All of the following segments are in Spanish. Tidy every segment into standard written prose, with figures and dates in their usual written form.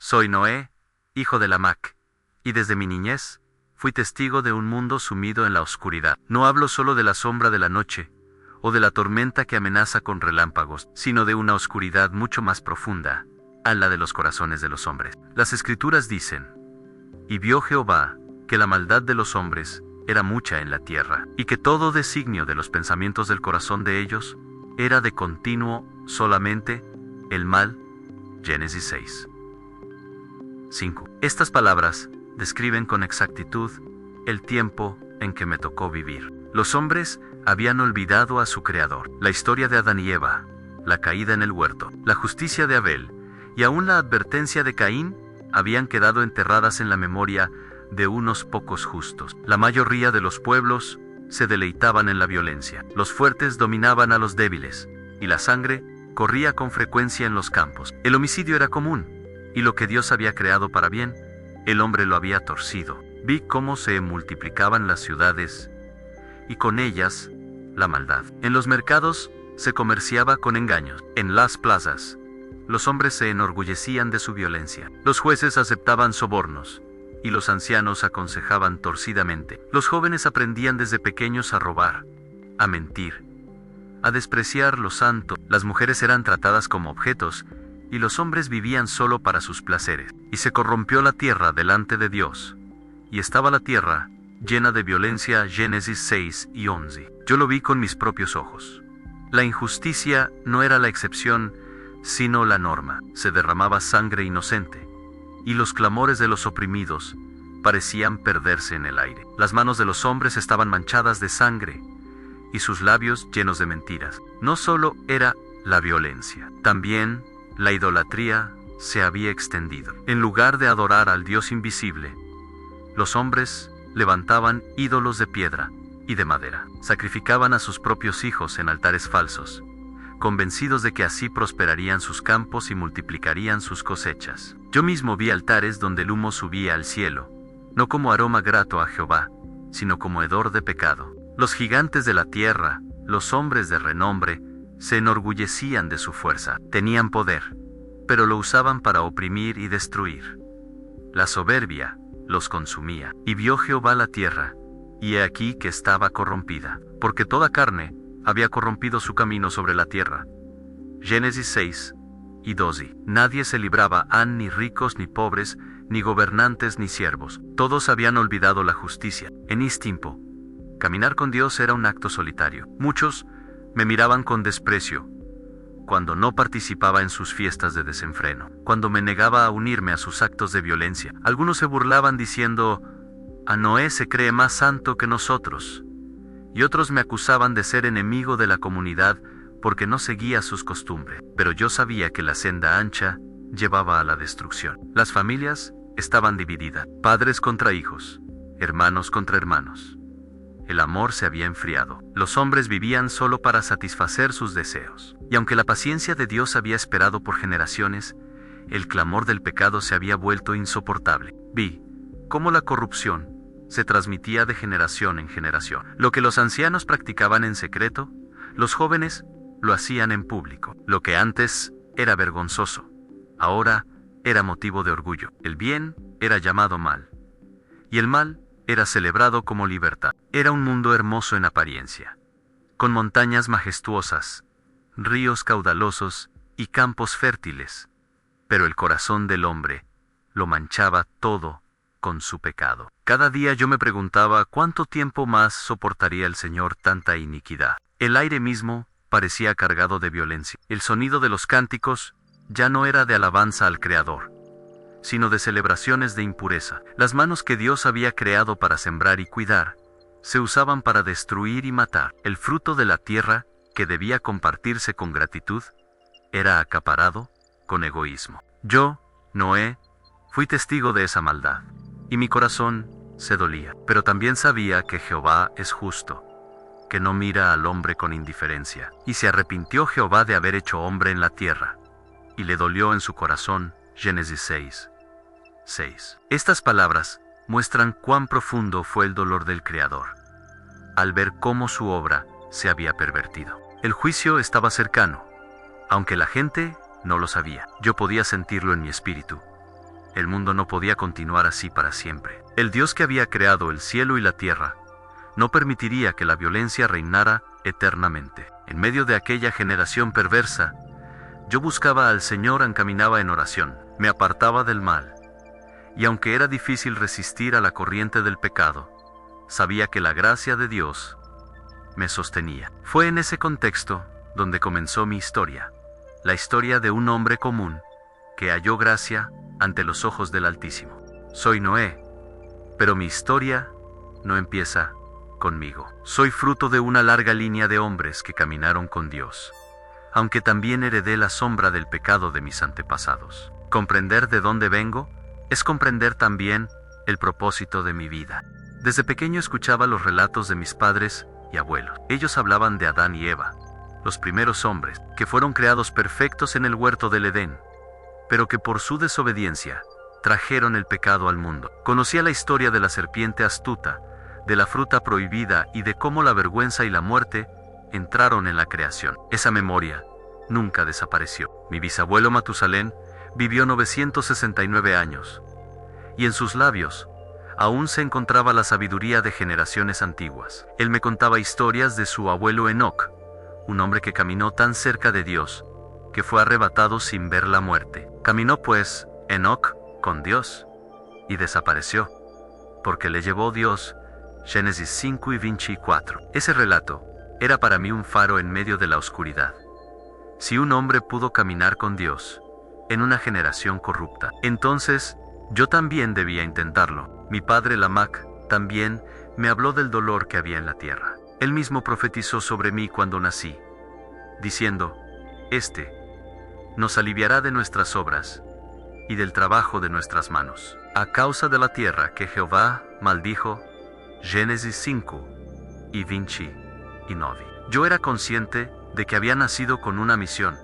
Soy Noé, hijo de Lamec, y desde mi niñez fui testigo de un mundo sumido en la oscuridad. No hablo solo de la sombra de la noche, o de la tormenta que amenaza con relámpagos, sino de una oscuridad mucho más profunda, a la de los corazones de los hombres. Las Escrituras dicen: y vio Jehová que la maldad de los hombres era mucha en la tierra, y que todo designio de los pensamientos del corazón de ellos era de continuo solamente el mal. Génesis 6. 5. Estas palabras describen con exactitud el tiempo en que me tocó vivir. Los hombres habían olvidado a su Creador. La historia de Adán y Eva, la caída en el huerto, la justicia de Abel y aún la advertencia de Caín habían quedado enterradas en la memoria de unos pocos justos. La mayoría de los pueblos se deleitaban en la violencia. Los fuertes dominaban a los débiles, y la sangre corría con frecuencia en los campos. El homicidio era común, y lo que Dios había creado para bien, el hombre lo había torcido. Vi cómo se multiplicaban las ciudades, y con ellas la maldad. En los mercados se comerciaba con engaños. En las plazas, los hombres se enorgullecían de su violencia. Los jueces aceptaban sobornos, y los ancianos aconsejaban torcidamente. Los jóvenes aprendían desde pequeños a robar, a mentir, a despreciar lo santo. Las mujeres eran tratadas como objetos, y los hombres vivían solo para sus placeres. Y se corrompió la tierra delante de Dios, y estaba la tierra llena de violencia. Génesis 6 y 11. Yo lo vi con mis propios ojos. La injusticia no era la excepción, sino la norma. Se derramaba sangre inocente, y los clamores de los oprimidos parecían perderse en el aire. Las manos de los hombres estaban manchadas de sangre, y sus labios llenos de mentiras. No solo era la violencia, también la idolatría se había extendido. En lugar de adorar al Dios invisible, los hombres levantaban ídolos de piedra y de madera. Sacrificaban a sus propios hijos en altares falsos, convencidos de que así prosperarían sus campos y multiplicarían sus cosechas. Yo mismo vi altares donde el humo subía al cielo, no como aroma grato a Jehová, sino como hedor de pecado. Los gigantes de la tierra, los hombres de renombre, se enorgullecían de su fuerza. Tenían poder, pero lo usaban para oprimir y destruir. La soberbia los consumía. Y vio Jehová la tierra, y he aquí que estaba corrompida, porque toda carne había corrompido su camino sobre la tierra. Génesis 6 y 12. Nadie se libraba, ni ricos ni pobres, ni gobernantes ni siervos. Todos habían olvidado la justicia. En ese tiempo, caminar con Dios era un acto solitario. Muchos me miraban con desprecio cuando no participaba en sus fiestas de desenfreno, cuando me negaba a unirme a sus actos de violencia. Algunos se burlaban diciendo: a Noé se cree más santo que nosotros, y otros me acusaban de ser enemigo de la comunidad porque no seguía sus costumbres. Pero yo sabía que la senda ancha llevaba a la destrucción. Las familias estaban divididas, padres contra hijos, hermanos contra hermanos. El amor se había enfriado. Los hombres vivían solo para satisfacer sus deseos. Y aunque la paciencia de Dios había esperado por generaciones, el clamor del pecado se había vuelto insoportable. Vi cómo la corrupción se transmitía de generación en generación. Lo que los ancianos practicaban en secreto, los jóvenes lo hacían en público. Lo que antes era vergonzoso, ahora era motivo de orgullo. El bien era llamado mal, y el mal era celebrado como libertad. Era un mundo hermoso en apariencia, con montañas majestuosas, ríos caudalosos y campos fértiles, pero el corazón del hombre lo manchaba todo con su pecado. Cada día yo me preguntaba cuánto tiempo más soportaría el Señor tanta iniquidad. El aire mismo parecía cargado de violencia. El sonido de los cánticos ya no era de alabanza al Creador, sino de celebraciones de impureza. Las manos que Dios había creado para sembrar y cuidar, se usaban para destruir y matar. El fruto de la tierra, que debía compartirse con gratitud, era acaparado con egoísmo. Yo, Noé, fui testigo de esa maldad, y mi corazón se dolía. Pero también sabía que Jehová es justo, que no mira al hombre con indiferencia. Y se arrepintió Jehová de haber hecho hombre en la tierra, y le dolió en su corazón. Génesis 6. 6. Estas palabras muestran cuán profundo fue el dolor del Creador al ver cómo su obra se había pervertido. El juicio estaba cercano, aunque la gente no lo sabía. Yo podía sentirlo en mi espíritu. El mundo no podía continuar así para siempre. El Dios que había creado el cielo y la tierra no permitiría que la violencia reinara eternamente. En medio de aquella generación perversa, yo buscaba al Señor, encaminaba en oración, me apartaba del mal. Y aunque era difícil resistir a la corriente del pecado, sabía que la gracia de Dios me sostenía. Fue en ese contexto donde comenzó mi historia, la historia de un hombre común que halló gracia ante los ojos del Altísimo. Soy Noé, pero mi historia no empieza conmigo. Soy fruto de una larga línea de hombres que caminaron con Dios, aunque también heredé la sombra del pecado de mis antepasados. Comprender de dónde vengo es comprender también el propósito de mi vida. Desde pequeño escuchaba los relatos de mis padres y abuelos. Ellos hablaban de Adán y Eva, los primeros hombres, que fueron creados perfectos en el huerto del Edén, pero que por su desobediencia trajeron el pecado al mundo. Conocía la historia de la serpiente astuta, de la fruta prohibida y de cómo la vergüenza y la muerte entraron en la creación. Esa memoria nunca desapareció. Mi bisabuelo Matusalén vivió 969 años, y en sus labios aún se encontraba la sabiduría de generaciones antiguas. Él me contaba historias de su abuelo Enoc, un hombre que caminó tan cerca de Dios, que fue arrebatado sin ver la muerte. Caminó pues Enoc con Dios, y desapareció, porque le llevó Dios. Génesis 5 y 24. Ese relato era para mí un faro en medio de la oscuridad. Si un hombre pudo caminar con Dios en una generación corrupta, entonces yo también debía intentarlo. Mi padre Lamach también me habló del dolor que había en la tierra. Él mismo profetizó sobre mí cuando nací, diciendo: Este nos aliviará de nuestras obras y del trabajo de nuestras manos, a causa de la tierra que Jehová maldijo. Génesis 5 y 29. Yo era consciente de que había nacido con una misión,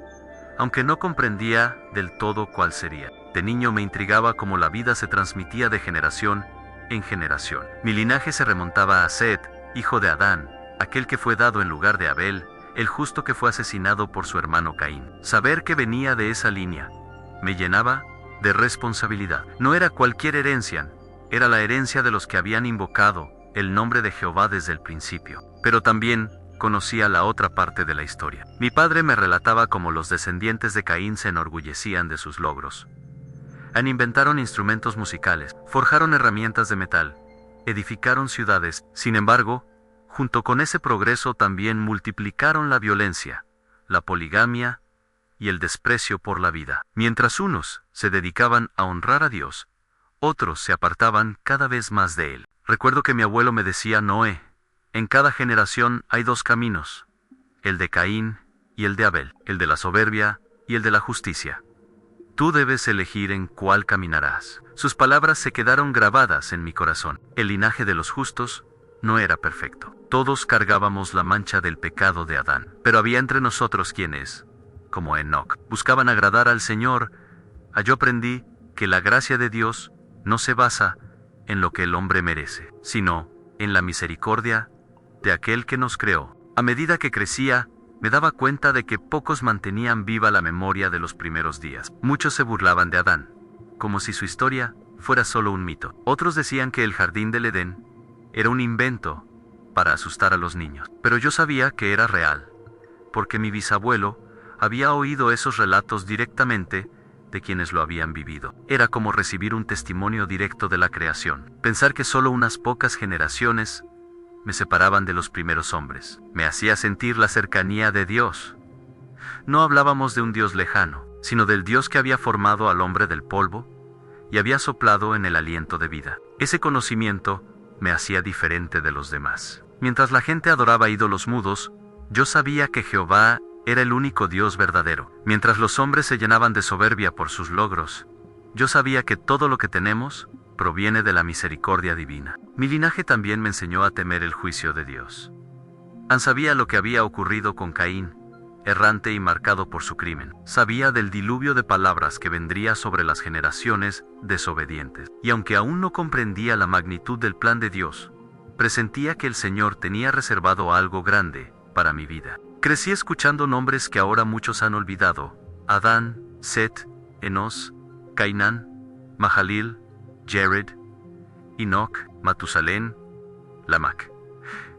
aunque no comprendía del todo cuál sería. De niño me intrigaba cómo la vida se transmitía de generación en generación. Mi linaje se remontaba a Set, hijo de Adán, aquel que fue dado en lugar de Abel, el justo que fue asesinado por su hermano Caín. Saber que venía de esa línea me llenaba de responsabilidad. No era cualquier herencia, era la herencia de los que habían invocado el nombre de Jehová desde el principio. Pero también conocía la otra parte de la historia. Mi padre me relataba cómo los descendientes de Caín se enorgullecían de sus logros. Inventaron instrumentos musicales, forjaron herramientas de metal, edificaron ciudades. Sin embargo, junto con ese progreso también multiplicaron la violencia, la poligamia y el desprecio por la vida. Mientras unos se dedicaban a honrar a Dios, otros se apartaban cada vez más de él. Recuerdo que mi abuelo me decía: Noé, en cada generación hay dos caminos, el de Caín y el de Abel, el de la soberbia y el de la justicia. Tú debes elegir en cuál caminarás. Sus palabras se quedaron grabadas en mi corazón. El linaje de los justos no era perfecto. Todos cargábamos la mancha del pecado de Adán, pero había entre nosotros quienes, como Enoc, buscaban agradar al Señor. Yo aprendí que la gracia de Dios no se basa en lo que el hombre merece, sino en la misericordia de aquel que nos creó. A medida que crecía, me daba cuenta de que pocos mantenían viva la memoria de los primeros días. Muchos se burlaban de Adán, como si su historia fuera solo un mito. Otros decían que el jardín del Edén era un invento para asustar a los niños. Pero yo sabía que era real, porque mi bisabuelo había oído esos relatos directamente de quienes lo habían vivido. Era como recibir un testimonio directo de la creación. Pensar que solo unas pocas generaciones me separaban de los primeros hombres me hacía sentir la cercanía de Dios. No hablábamos de un Dios lejano, sino del Dios que había formado al hombre del polvo y había soplado en el aliento de vida. Ese conocimiento me hacía diferente de los demás. Mientras la gente adoraba ídolos mudos, yo sabía que Jehová era el único Dios verdadero. Mientras los hombres se llenaban de soberbia por sus logros, yo sabía que todo lo que tenemos proviene de la misericordia divina. Mi linaje también me enseñó a temer el juicio de Dios. Sabía lo que había ocurrido con Caín, errante y marcado por su crimen. Sabía del diluvio de palabras que vendría sobre las generaciones desobedientes. Y aunque aún no comprendía la magnitud del plan de Dios, presentía que el Señor tenía reservado algo grande para mi vida. Crecí escuchando nombres que ahora muchos han olvidado: Adán, Set, Enos, Cainán, Mahalil, Jared, Enoch, Matusalén, Lamach.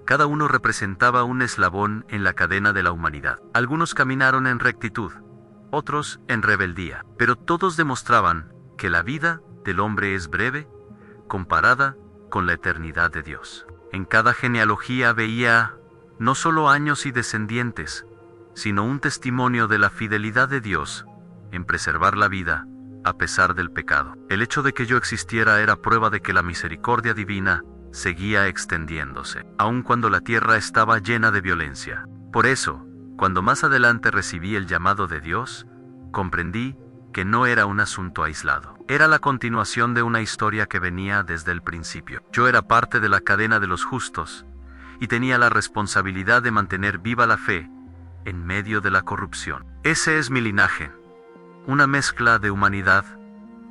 Cada uno representaba un eslabón en la cadena de la humanidad. Algunos caminaron en rectitud, otros en rebeldía, pero todos demostraban que la vida del hombre es breve comparada con la eternidad de Dios. En cada genealogía veía no solo años y descendientes, sino un testimonio de la fidelidad de Dios en preservar la vida a pesar del pecado. El hecho de que yo existiera era prueba de que la misericordia divina seguía extendiéndose, aun cuando la tierra estaba llena de violencia. Por eso, cuando más adelante recibí el llamado de Dios, comprendí que no era un asunto aislado. Era la continuación de una historia que venía desde el principio. Yo era parte de la cadena de los justos y tenía la responsabilidad de mantener viva la fe en medio de la corrupción. Ese es mi linaje, una mezcla de humanidad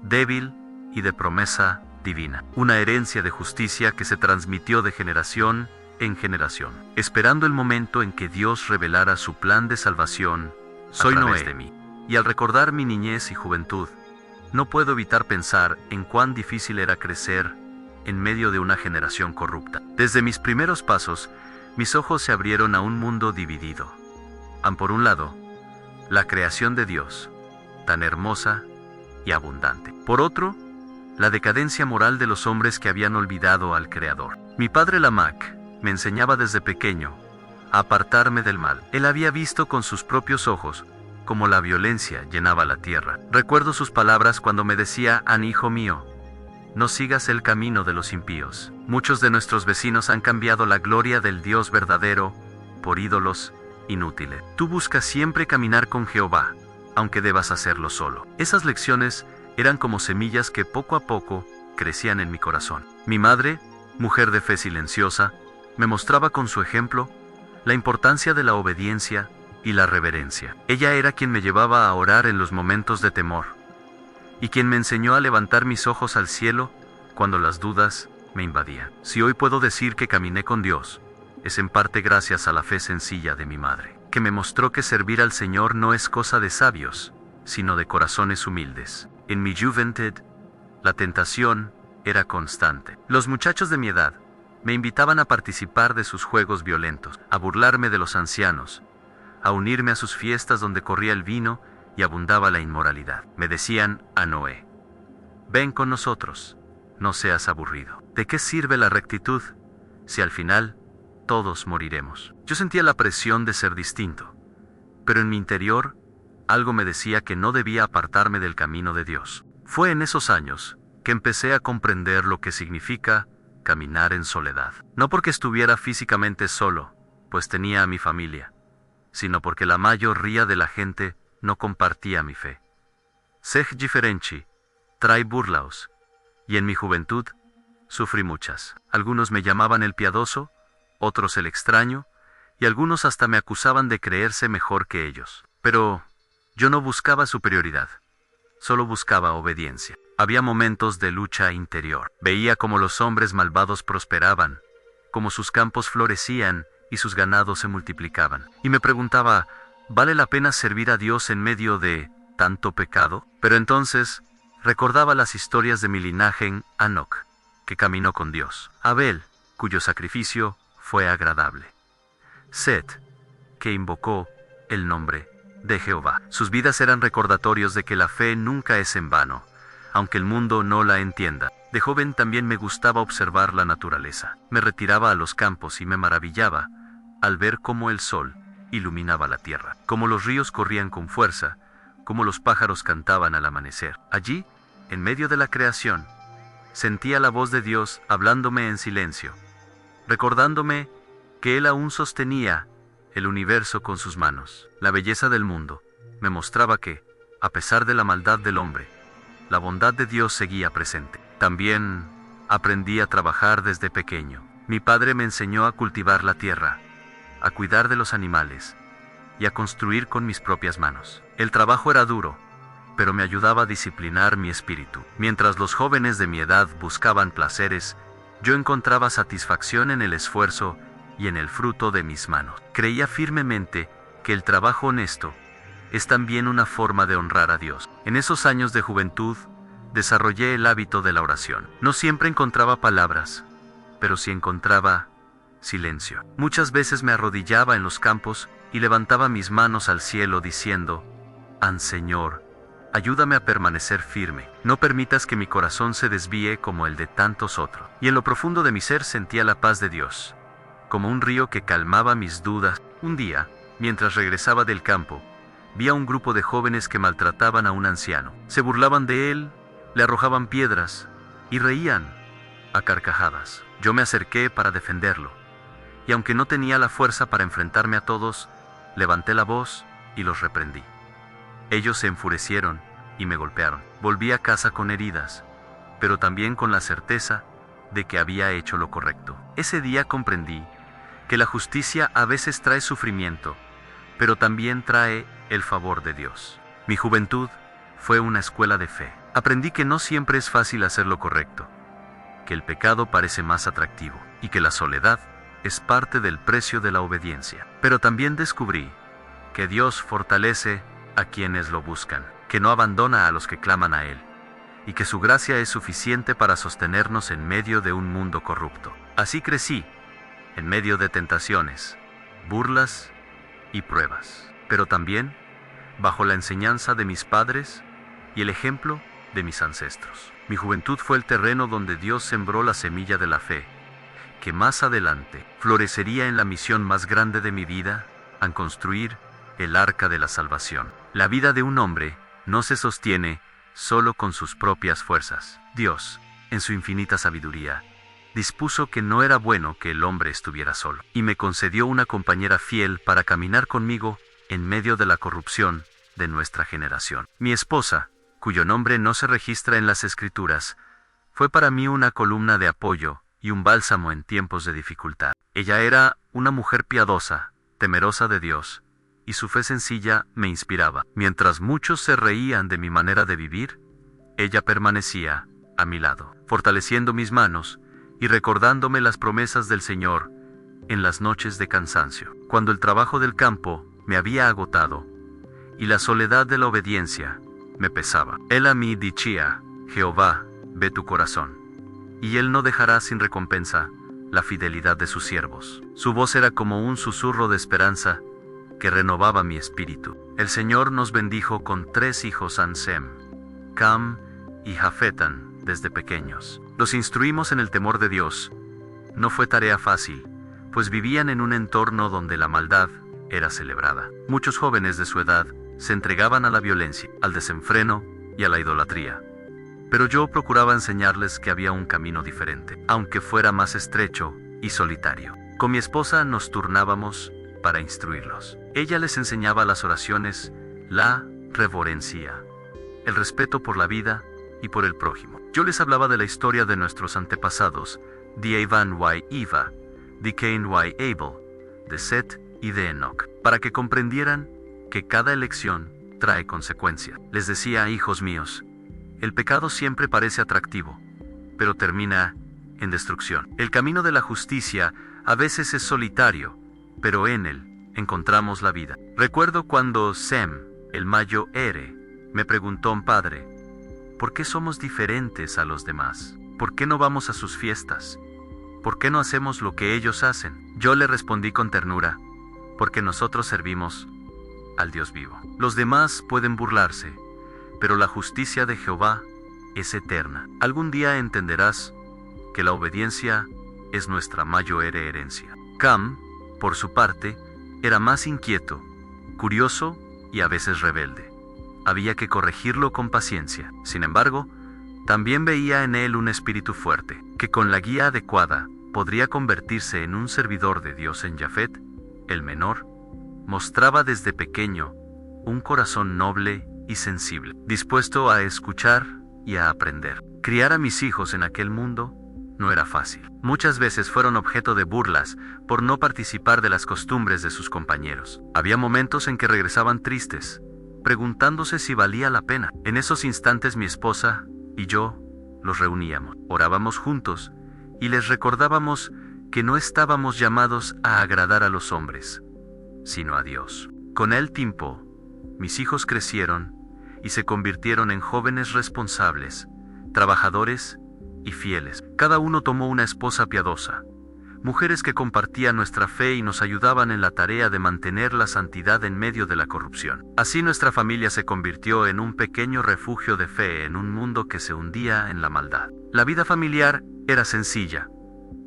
débil y de promesa divina, una herencia de justicia que se transmitió de generación en generación, esperando el momento en que Dios revelara su plan de salvación. Soy Noé de mí, y al recordar mi niñez y juventud, no puedo evitar pensar en cuán difícil era crecer en medio de una generación corrupta. Desde mis primeros pasos, mis ojos se abrieron a un mundo dividido. Por un lado, la creación de Dios, tan hermosa y abundante. Por otro, la decadencia moral de los hombres que habían olvidado al Creador. Mi padre Lamach me enseñaba desde pequeño a apartarme del mal. Él había visto con sus propios ojos cómo la violencia llenaba la tierra. Recuerdo sus palabras cuando me decía: hijo mío, no sigas el camino de los impíos. Muchos de nuestros vecinos han cambiado la gloria del Dios verdadero por ídolos inútiles. Tú buscas siempre caminar con Jehová, aunque debas hacerlo solo. Esas lecciones eran como semillas que poco a poco crecían en mi corazón. Mi madre, mujer de fe silenciosa, me mostraba con su ejemplo la importancia de la obediencia y la reverencia. Ella era quien me llevaba a orar en los momentos de temor, y quien me enseñó a levantar mis ojos al cielo cuando las dudas me invadían. Si hoy puedo decir que caminé con Dios, es en parte gracias a la fe sencilla de mi madre, que me mostró que servir al Señor no es cosa de sabios, sino de corazones humildes. En mi juventud, la tentación era constante. Los muchachos de mi edad me invitaban a participar de sus juegos violentos, a burlarme de los ancianos, a unirme a sus fiestas donde corría el vino y abundaba la inmoralidad. Me decían a Noé: ven con nosotros, no seas aburrido. ¿De qué sirve la rectitud si al final todos moriremos? Yo sentía la presión de ser distinto, pero en mi interior algo me decía que no debía apartarme del camino de Dios. Fue en esos años que empecé a comprender lo que significa caminar en soledad. No porque estuviera físicamente solo, pues tenía a mi familia, sino porque la mayoría de la gente no compartía mi fe. Sej diferenci, trai burlaos, y en mi juventud sufrí muchas. Algunos me llamaban el piadoso, otros el extraño, y algunos hasta me acusaban de creerse mejor que ellos. Pero yo no buscaba superioridad, solo buscaba obediencia. Había momentos de lucha interior. Veía cómo los hombres malvados prosperaban, cómo sus campos florecían y sus ganados se multiplicaban. Y me preguntaba: ¿vale la pena servir a Dios en medio de tanto pecado? Pero entonces recordaba las historias de mi linaje en Enoch, que caminó con Dios; Abel, cuyo sacrificio fue agradable; Set, que invocó el nombre de Jehová. Sus vidas eran recordatorios de que la fe nunca es en vano, aunque el mundo no la entienda. De joven también me gustaba observar la naturaleza. Me retiraba a los campos y me maravillaba al ver cómo el sol iluminaba la tierra, cómo los ríos corrían con fuerza, cómo los pájaros cantaban al amanecer. Allí, en medio de la creación, sentía la voz de Dios hablándome en silencio, recordándome que Él aún sostenía el universo con sus manos. La belleza del mundo me mostraba que, a pesar de la maldad del hombre, la bondad de Dios seguía presente. También aprendí a trabajar desde pequeño. Mi padre me enseñó a cultivar la tierra, a cuidar de los animales y a construir con mis propias manos. El trabajo era duro, pero me ayudaba a disciplinar mi espíritu. Mientras los jóvenes de mi edad buscaban placeres, yo encontraba satisfacción en el esfuerzo y en el fruto de mis manos. Creía firmemente que el trabajo honesto es también una forma de honrar a Dios. En esos años de juventud, desarrollé el hábito de la oración. No siempre encontraba palabras, pero sí encontraba silencio. Muchas veces me arrodillaba en los campos y levantaba mis manos al cielo diciendo: Señor, ayúdame a permanecer firme. No permitas que mi corazón se desvíe como el de tantos otros. Y en lo profundo de mi ser sentía la paz de Dios, como un río que calmaba mis dudas. Un día, mientras regresaba del campo, vi a un grupo de jóvenes que maltrataban a un anciano. Se burlaban de él, le arrojaban piedras y reían a carcajadas. Yo me acerqué para defenderlo, y aunque no tenía la fuerza para enfrentarme a todos, levanté la voz y los reprendí. Ellos se enfurecieron y me golpearon. Volví a casa con heridas, pero también con la certeza de que había hecho lo correcto. Ese día comprendí que la justicia a veces trae sufrimiento, pero también trae el favor de Dios. Mi juventud fue una escuela de fe. Aprendí que no siempre es fácil hacer lo correcto, que el pecado parece más atractivo y que la soledad es parte del precio de la obediencia. Pero también descubrí que Dios fortalece a quienes lo buscan, que no abandona a los que claman a Él, y que su gracia es suficiente para sostenernos en medio de un mundo corrupto. Así crecí, en medio de tentaciones, burlas y pruebas, pero también bajo la enseñanza de mis padres y el ejemplo de mis ancestros. Mi juventud fue el terreno donde Dios sembró la semilla de la fe, que más adelante florecería en la misión más grande de mi vida, al construir el arca de la salvación. La vida de un hombre no se sostiene solo con sus propias fuerzas. Dios, en su infinita sabiduría, dispuso que no era bueno que el hombre estuviera solo, y me concedió una compañera fiel para caminar conmigo en medio de la corrupción de nuestra generación. Mi esposa, cuyo nombre no se registra en las Escrituras, fue para mí una columna de apoyo y un bálsamo en tiempos de dificultad. Ella era una mujer piadosa, temerosa de Dios, y su fe sencilla me inspiraba. Mientras muchos se reían de mi manera de vivir, ella permanecía a mi lado, fortaleciendo mis manos y recordándome las promesas del Señor en las noches de cansancio. Cuando el trabajo del campo me había agotado y la soledad de la obediencia me pesaba, Él a mí decía: Jehová ve tu corazón, y Él no dejará sin recompensa la fidelidad de sus siervos. Su voz era como un susurro de esperanza que renovaba mi espíritu. El Señor nos bendijo con 3 hijos: Ansem, Cam y Jafetan, desde pequeños. Los instruimos en el temor de Dios. No fue tarea fácil, pues vivían en un entorno donde la maldad era celebrada. Muchos jóvenes de su edad se entregaban a la violencia, al desenfreno y a la idolatría. Pero yo procuraba enseñarles que había un camino diferente, aunque fuera más estrecho y solitario. Con mi esposa nos turnábamos para instruirlos. Ella les enseñaba las oraciones, la reverencia, el respeto por la vida y por el prójimo. Yo les hablaba de la historia de nuestros antepasados, de Adán y Eva, de Cain y Abel, de Set y de Enoch, para que comprendieran que cada elección trae consecuencia. Les decía: hijos míos, el pecado siempre parece atractivo, pero termina en destrucción. El camino de la justicia a veces es solitario, pero en él encontramos la vida. Recuerdo cuando Sem, el mayo Ere, me preguntó: padre, ¿por qué somos diferentes a los demás? ¿Por qué no vamos a sus fiestas? ¿Por qué no hacemos lo que ellos hacen? Yo le respondí con ternura: porque nosotros servimos al Dios vivo. Los demás pueden burlarse, pero la justicia de Jehová es eterna. Algún día entenderás que la obediencia es nuestra mayor herencia. Cam, por su parte, era más inquieto, curioso y a veces rebelde. Había que corregirlo con paciencia. Sin embargo, también veía en él un espíritu fuerte, que con la guía adecuada podría convertirse en un servidor de Dios. En Jafet, el menor, mostraba desde pequeño un corazón noble y sensible, dispuesto a escuchar y a aprender. Criar a mis hijos en aquel mundo no era fácil. Muchas veces fueron objeto de burlas por no participar de las costumbres de sus compañeros. Había momentos en que regresaban tristes, preguntándose si valía la pena. En esos instantes mi esposa y yo los reuníamos, orábamos juntos y les recordábamos que no estábamos llamados a agradar a los hombres, sino a Dios. Con el tiempo, mis hijos crecieron y se convirtieron en jóvenes responsables, trabajadores y fieles. Cada uno tomó una esposa piadosa, mujeres que compartían nuestra fe y nos ayudaban en la tarea de mantener la santidad en medio de la corrupción. Así nuestra familia se convirtió en un pequeño refugio de fe en un mundo que se hundía en la maldad. La vida familiar era sencilla,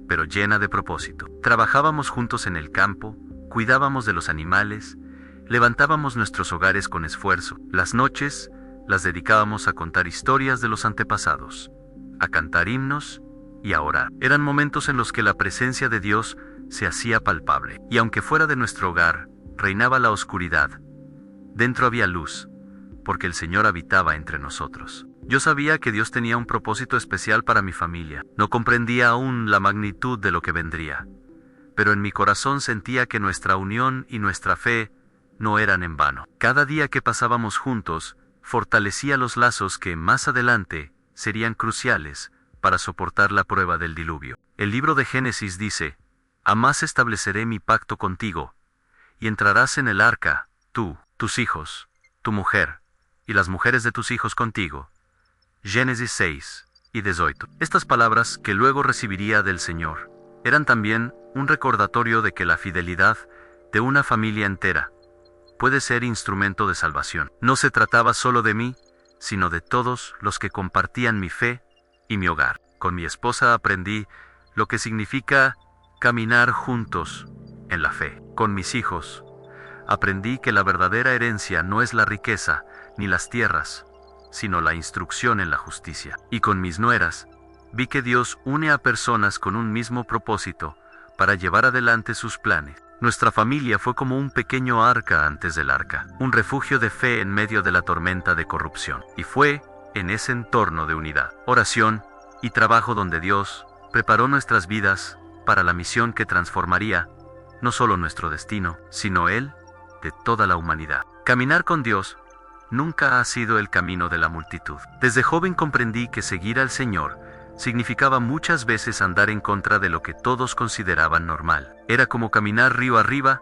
pero llena de propósito. Trabajábamos juntos en el campo, cuidábamos de los animales, levantábamos nuestros hogares con esfuerzo. Las noches las dedicábamos a contar historias de los antepasados, a cantar himnos y a orar. Eran momentos en los que la presencia de Dios se hacía palpable. Y aunque fuera de nuestro hogar reinaba la oscuridad, dentro había luz, porque el Señor habitaba entre nosotros. Yo sabía que Dios tenía un propósito especial para mi familia. No comprendía aún la magnitud de lo que vendría, pero en mi corazón sentía que nuestra unión y nuestra fe no eran en vano. Cada día que pasábamos juntos fortalecía los lazos que más adelante serían cruciales para soportar la prueba del diluvio. El libro de Génesis dice: «Jamás estableceré mi pacto contigo, y entrarás en el arca, tú, tus hijos, tu mujer, y las mujeres de tus hijos contigo». Génesis 6 y 18. Estas palabras que luego recibiría del Señor eran también un recordatorio de que la fidelidad de una familia entera puede ser instrumento de salvación. No se trataba solo de mí, sino de todos los que compartían mi fe y mi hogar. Con mi esposa aprendí lo que significa caminar juntos en la fe. Con mis hijos aprendí que la verdadera herencia no es la riqueza ni las tierras, sino la instrucción en la justicia. Y con mis nueras vi que Dios une a personas con un mismo propósito para llevar adelante sus planes. Nuestra familia fue como un pequeño arca antes del arca, un refugio de fe en medio de la tormenta de corrupción. Y fue en ese entorno de unidad, oración y trabajo donde Dios preparó nuestras vidas para la misión que transformaría no solo nuestro destino, sino el de toda la humanidad. Caminar con Dios nunca ha sido el camino de la multitud. Desde joven comprendí que seguir al Señor significaba muchas veces andar en contra de lo que todos consideraban normal. Era como caminar río arriba,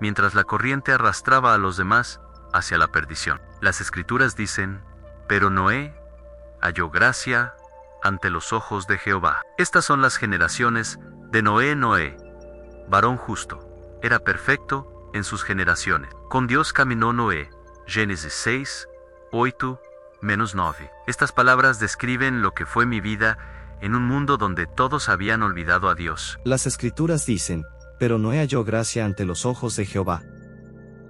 mientras la corriente arrastraba a los demás hacia la perdición. Las Escrituras dicen: «Pero Noé halló gracia ante los ojos de Jehová». Estas son las generaciones de Noé. Noé, varón justo, era perfecto en sus generaciones. Con Dios caminó Noé. Génesis 6, 8, -9. Estas palabras describen lo que fue mi vida en un mundo donde todos habían olvidado a Dios. Las Escrituras dicen: «Pero Noé halló gracia ante los ojos de Jehová».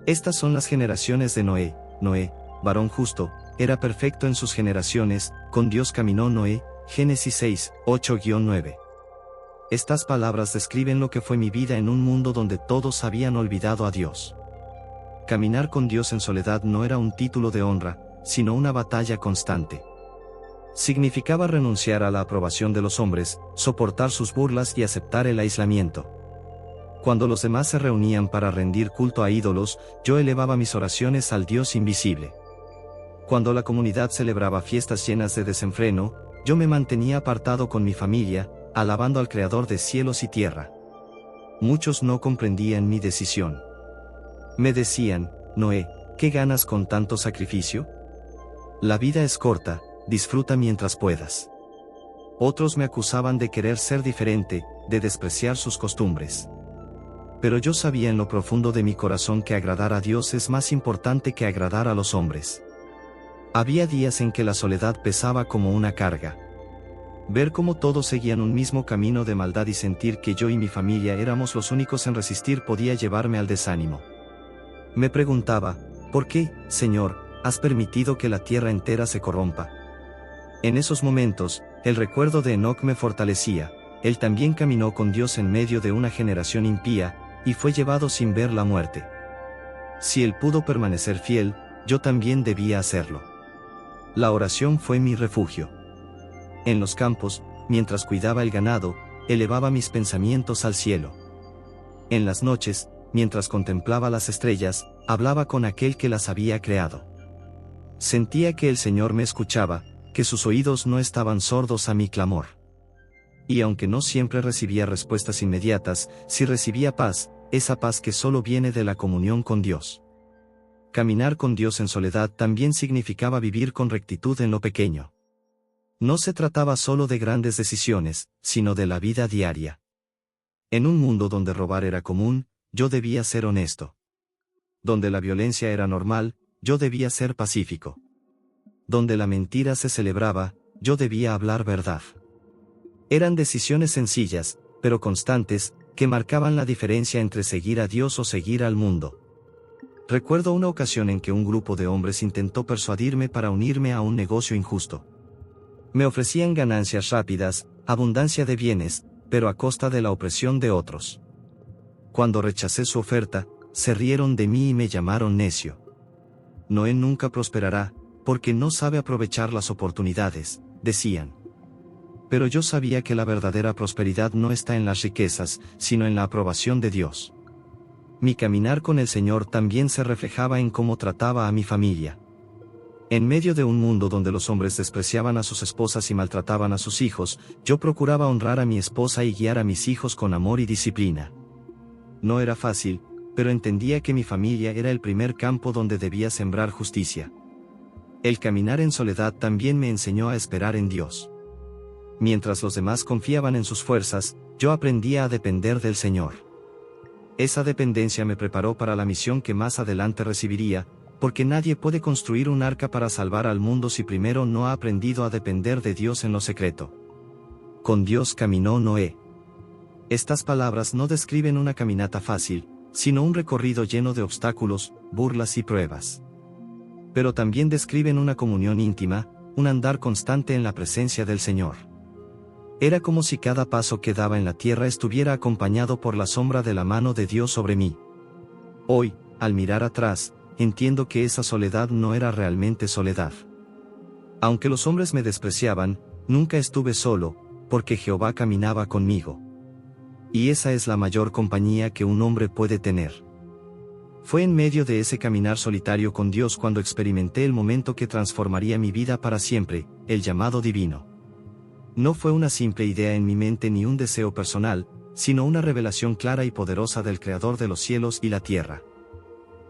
Estas son las generaciones de Noé. Noé, varón justo, era perfecto en sus generaciones, con Dios caminó Noé. Génesis 6, 8-9. Estas palabras describen lo que fue mi vida en un mundo donde todos habían olvidado a Dios. Caminar con Dios en soledad no era un título de honra, sino una batalla constante. Significaba renunciar a la aprobación de los hombres, soportar sus burlas y aceptar el aislamiento. Cuando los demás se reunían para rendir culto a ídolos, yo elevaba mis oraciones al Dios invisible. Cuando la comunidad celebraba fiestas llenas de desenfreno, yo me mantenía apartado con mi familia, alabando al Creador de cielos y tierra. Muchos no comprendían mi decisión. Me decían: «Noé, ¿qué ganas con tanto sacrificio? La vida es corta, disfruta mientras puedas». Otros me acusaban de querer ser diferente, de despreciar sus costumbres. Pero yo sabía en lo profundo de mi corazón que agradar a Dios es más importante que agradar a los hombres. Había días en que la soledad pesaba como una carga. Ver cómo todos seguían un mismo camino de maldad y sentir que yo y mi familia éramos los únicos en resistir podía llevarme al desánimo. Me preguntaba: ¿por qué, Señor, has permitido que la tierra entera se corrompa? En esos momentos, el recuerdo de Enoc me fortalecía. Él también caminó con Dios en medio de una generación impía, y fue llevado sin ver la muerte. Si él pudo permanecer fiel, yo también debía hacerlo. La oración fue mi refugio. En los campos, mientras cuidaba el ganado, elevaba mis pensamientos al cielo. En las noches, mientras contemplaba las estrellas, hablaba con aquel que las había creado. Sentía que el Señor me escuchaba, que sus oídos no estaban sordos a mi clamor. Y aunque no siempre recibía respuestas inmediatas, sí recibía paz, esa paz que solo viene de la comunión con Dios. Caminar con Dios en soledad también significaba vivir con rectitud en lo pequeño. No se trataba solo de grandes decisiones, sino de la vida diaria. En un mundo donde robar era común, yo debía ser honesto. Donde la violencia era normal, yo debía ser pacífico. Donde la mentira se celebraba, yo debía hablar verdad. Eran decisiones sencillas, pero constantes, que marcaban la diferencia entre seguir a Dios o seguir al mundo. Recuerdo una ocasión en que un grupo de hombres intentó persuadirme para unirme a un negocio injusto. Me ofrecían ganancias rápidas, abundancia de bienes, pero a costa de la opresión de otros. Cuando rechacé su oferta, se rieron de mí y me llamaron necio. Noé nunca prosperará, porque no sabe aprovechar las oportunidades, decían. Pero yo sabía que la verdadera prosperidad no está en las riquezas, sino en la aprobación de Dios. Mi caminar con el Señor también se reflejaba en cómo trataba a mi familia. En medio de un mundo donde los hombres despreciaban a sus esposas y maltrataban a sus hijos, yo procuraba honrar a mi esposa y guiar a mis hijos con amor y disciplina. No era fácil, pero entendía que mi familia era el primer campo donde debía sembrar justicia. El caminar en soledad también me enseñó a esperar en Dios. Mientras los demás confiaban en sus fuerzas, yo aprendía a depender del Señor. Esa dependencia me preparó para la misión que más adelante recibiría, porque nadie puede construir un arca para salvar al mundo si primero no ha aprendido a depender de Dios en lo secreto. Con Dios caminó Noé. Estas palabras no describen una caminata fácil, sino un recorrido lleno de obstáculos, burlas y pruebas. Pero también describen una comunión íntima, un andar constante en la presencia del Señor. Era como si cada paso que daba en la tierra estuviera acompañado por la sombra de la mano de Dios sobre mí. Hoy, al mirar atrás, entiendo que esa soledad no era realmente soledad. Aunque los hombres me despreciaban, nunca estuve solo, porque Jehová caminaba conmigo. Y esa es la mayor compañía que un hombre puede tener. Fue en medio de ese caminar solitario con Dios cuando experimenté el momento que transformaría mi vida para siempre, el llamado divino. No fue una simple idea en mi mente ni un deseo personal, sino una revelación clara y poderosa del Creador de los cielos y la tierra.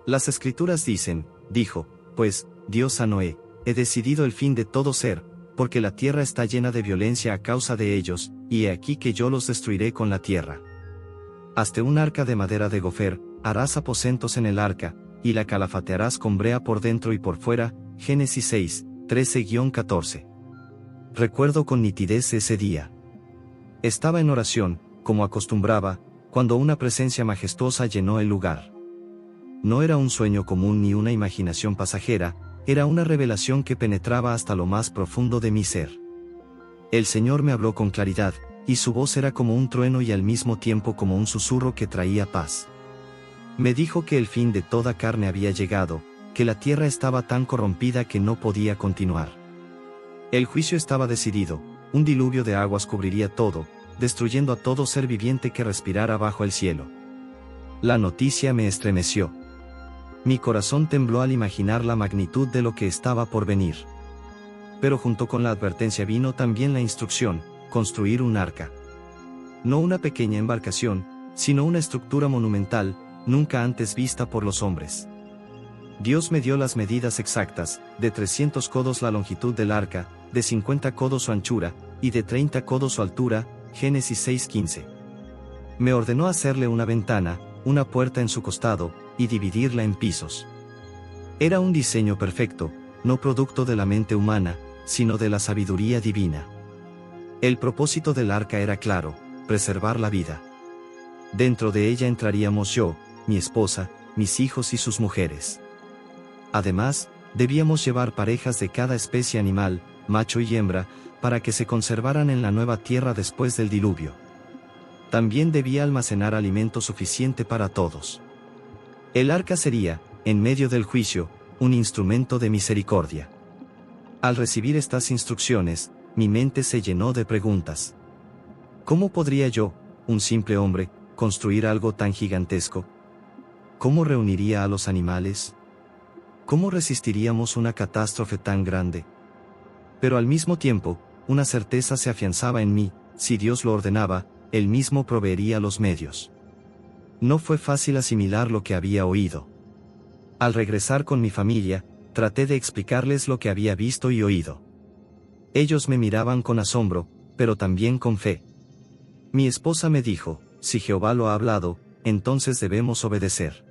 Las Escrituras dicen, dijo, pues, Dios a Noé, he decidido el fin de todo ser, porque la tierra está llena de violencia a causa de ellos, y he aquí que yo los destruiré con la tierra. Hazte un arca de madera de gofer, harás aposentos en el arca, y la calafatearás con brea por dentro y por fuera. Génesis 6, 13-14. Recuerdo con nitidez ese día. Estaba en oración, como acostumbraba, cuando una presencia majestuosa llenó el lugar. No era un sueño común ni una imaginación pasajera, era una revelación que penetraba hasta lo más profundo de mi ser. El Señor me habló con claridad, y su voz era como un trueno y al mismo tiempo como un susurro que traía paz. Me dijo que el fin de toda carne había llegado, que la tierra estaba tan corrompida que no podía continuar. El juicio estaba decidido, un diluvio de aguas cubriría todo, destruyendo a todo ser viviente que respirara bajo el cielo. La noticia me estremeció. Mi corazón tembló al imaginar la magnitud de lo que estaba por venir. Pero junto con la advertencia vino también la instrucción, construir un arca. No una pequeña embarcación, sino una estructura monumental, nunca antes vista por los hombres. Dios me dio las medidas exactas, de 300 codos la longitud del arca, de 50 codos su anchura, y de 30 codos su altura. Génesis 6:15. Me ordenó hacerle una ventana, una puerta en su costado, y dividirla en pisos. Era un diseño perfecto, no producto de la mente humana, sino de la sabiduría divina. El propósito del arca era claro, preservar la vida. Dentro de ella entraríamos yo, mi esposa, mis hijos y sus mujeres. Además, debíamos llevar parejas de cada especie animal, macho y hembra, para que se conservaran en la nueva tierra después del diluvio. También debía almacenar alimento suficiente para todos. El arca sería, en medio del juicio, un instrumento de misericordia. Al recibir estas instrucciones, mi mente se llenó de preguntas. ¿Cómo podría yo, un simple hombre, construir algo tan gigantesco? ¿Cómo reuniría a los animales? ¿Cómo resistiríamos una catástrofe tan grande? Pero al mismo tiempo, una certeza se afianzaba en mí: si Dios lo ordenaba, Él mismo proveería los medios. No fue fácil asimilar lo que había oído. Al regresar con mi familia, traté de explicarles lo que había visto y oído. Ellos me miraban con asombro, pero también con fe. Mi esposa me dijo, si Jehová lo ha hablado, entonces debemos obedecer.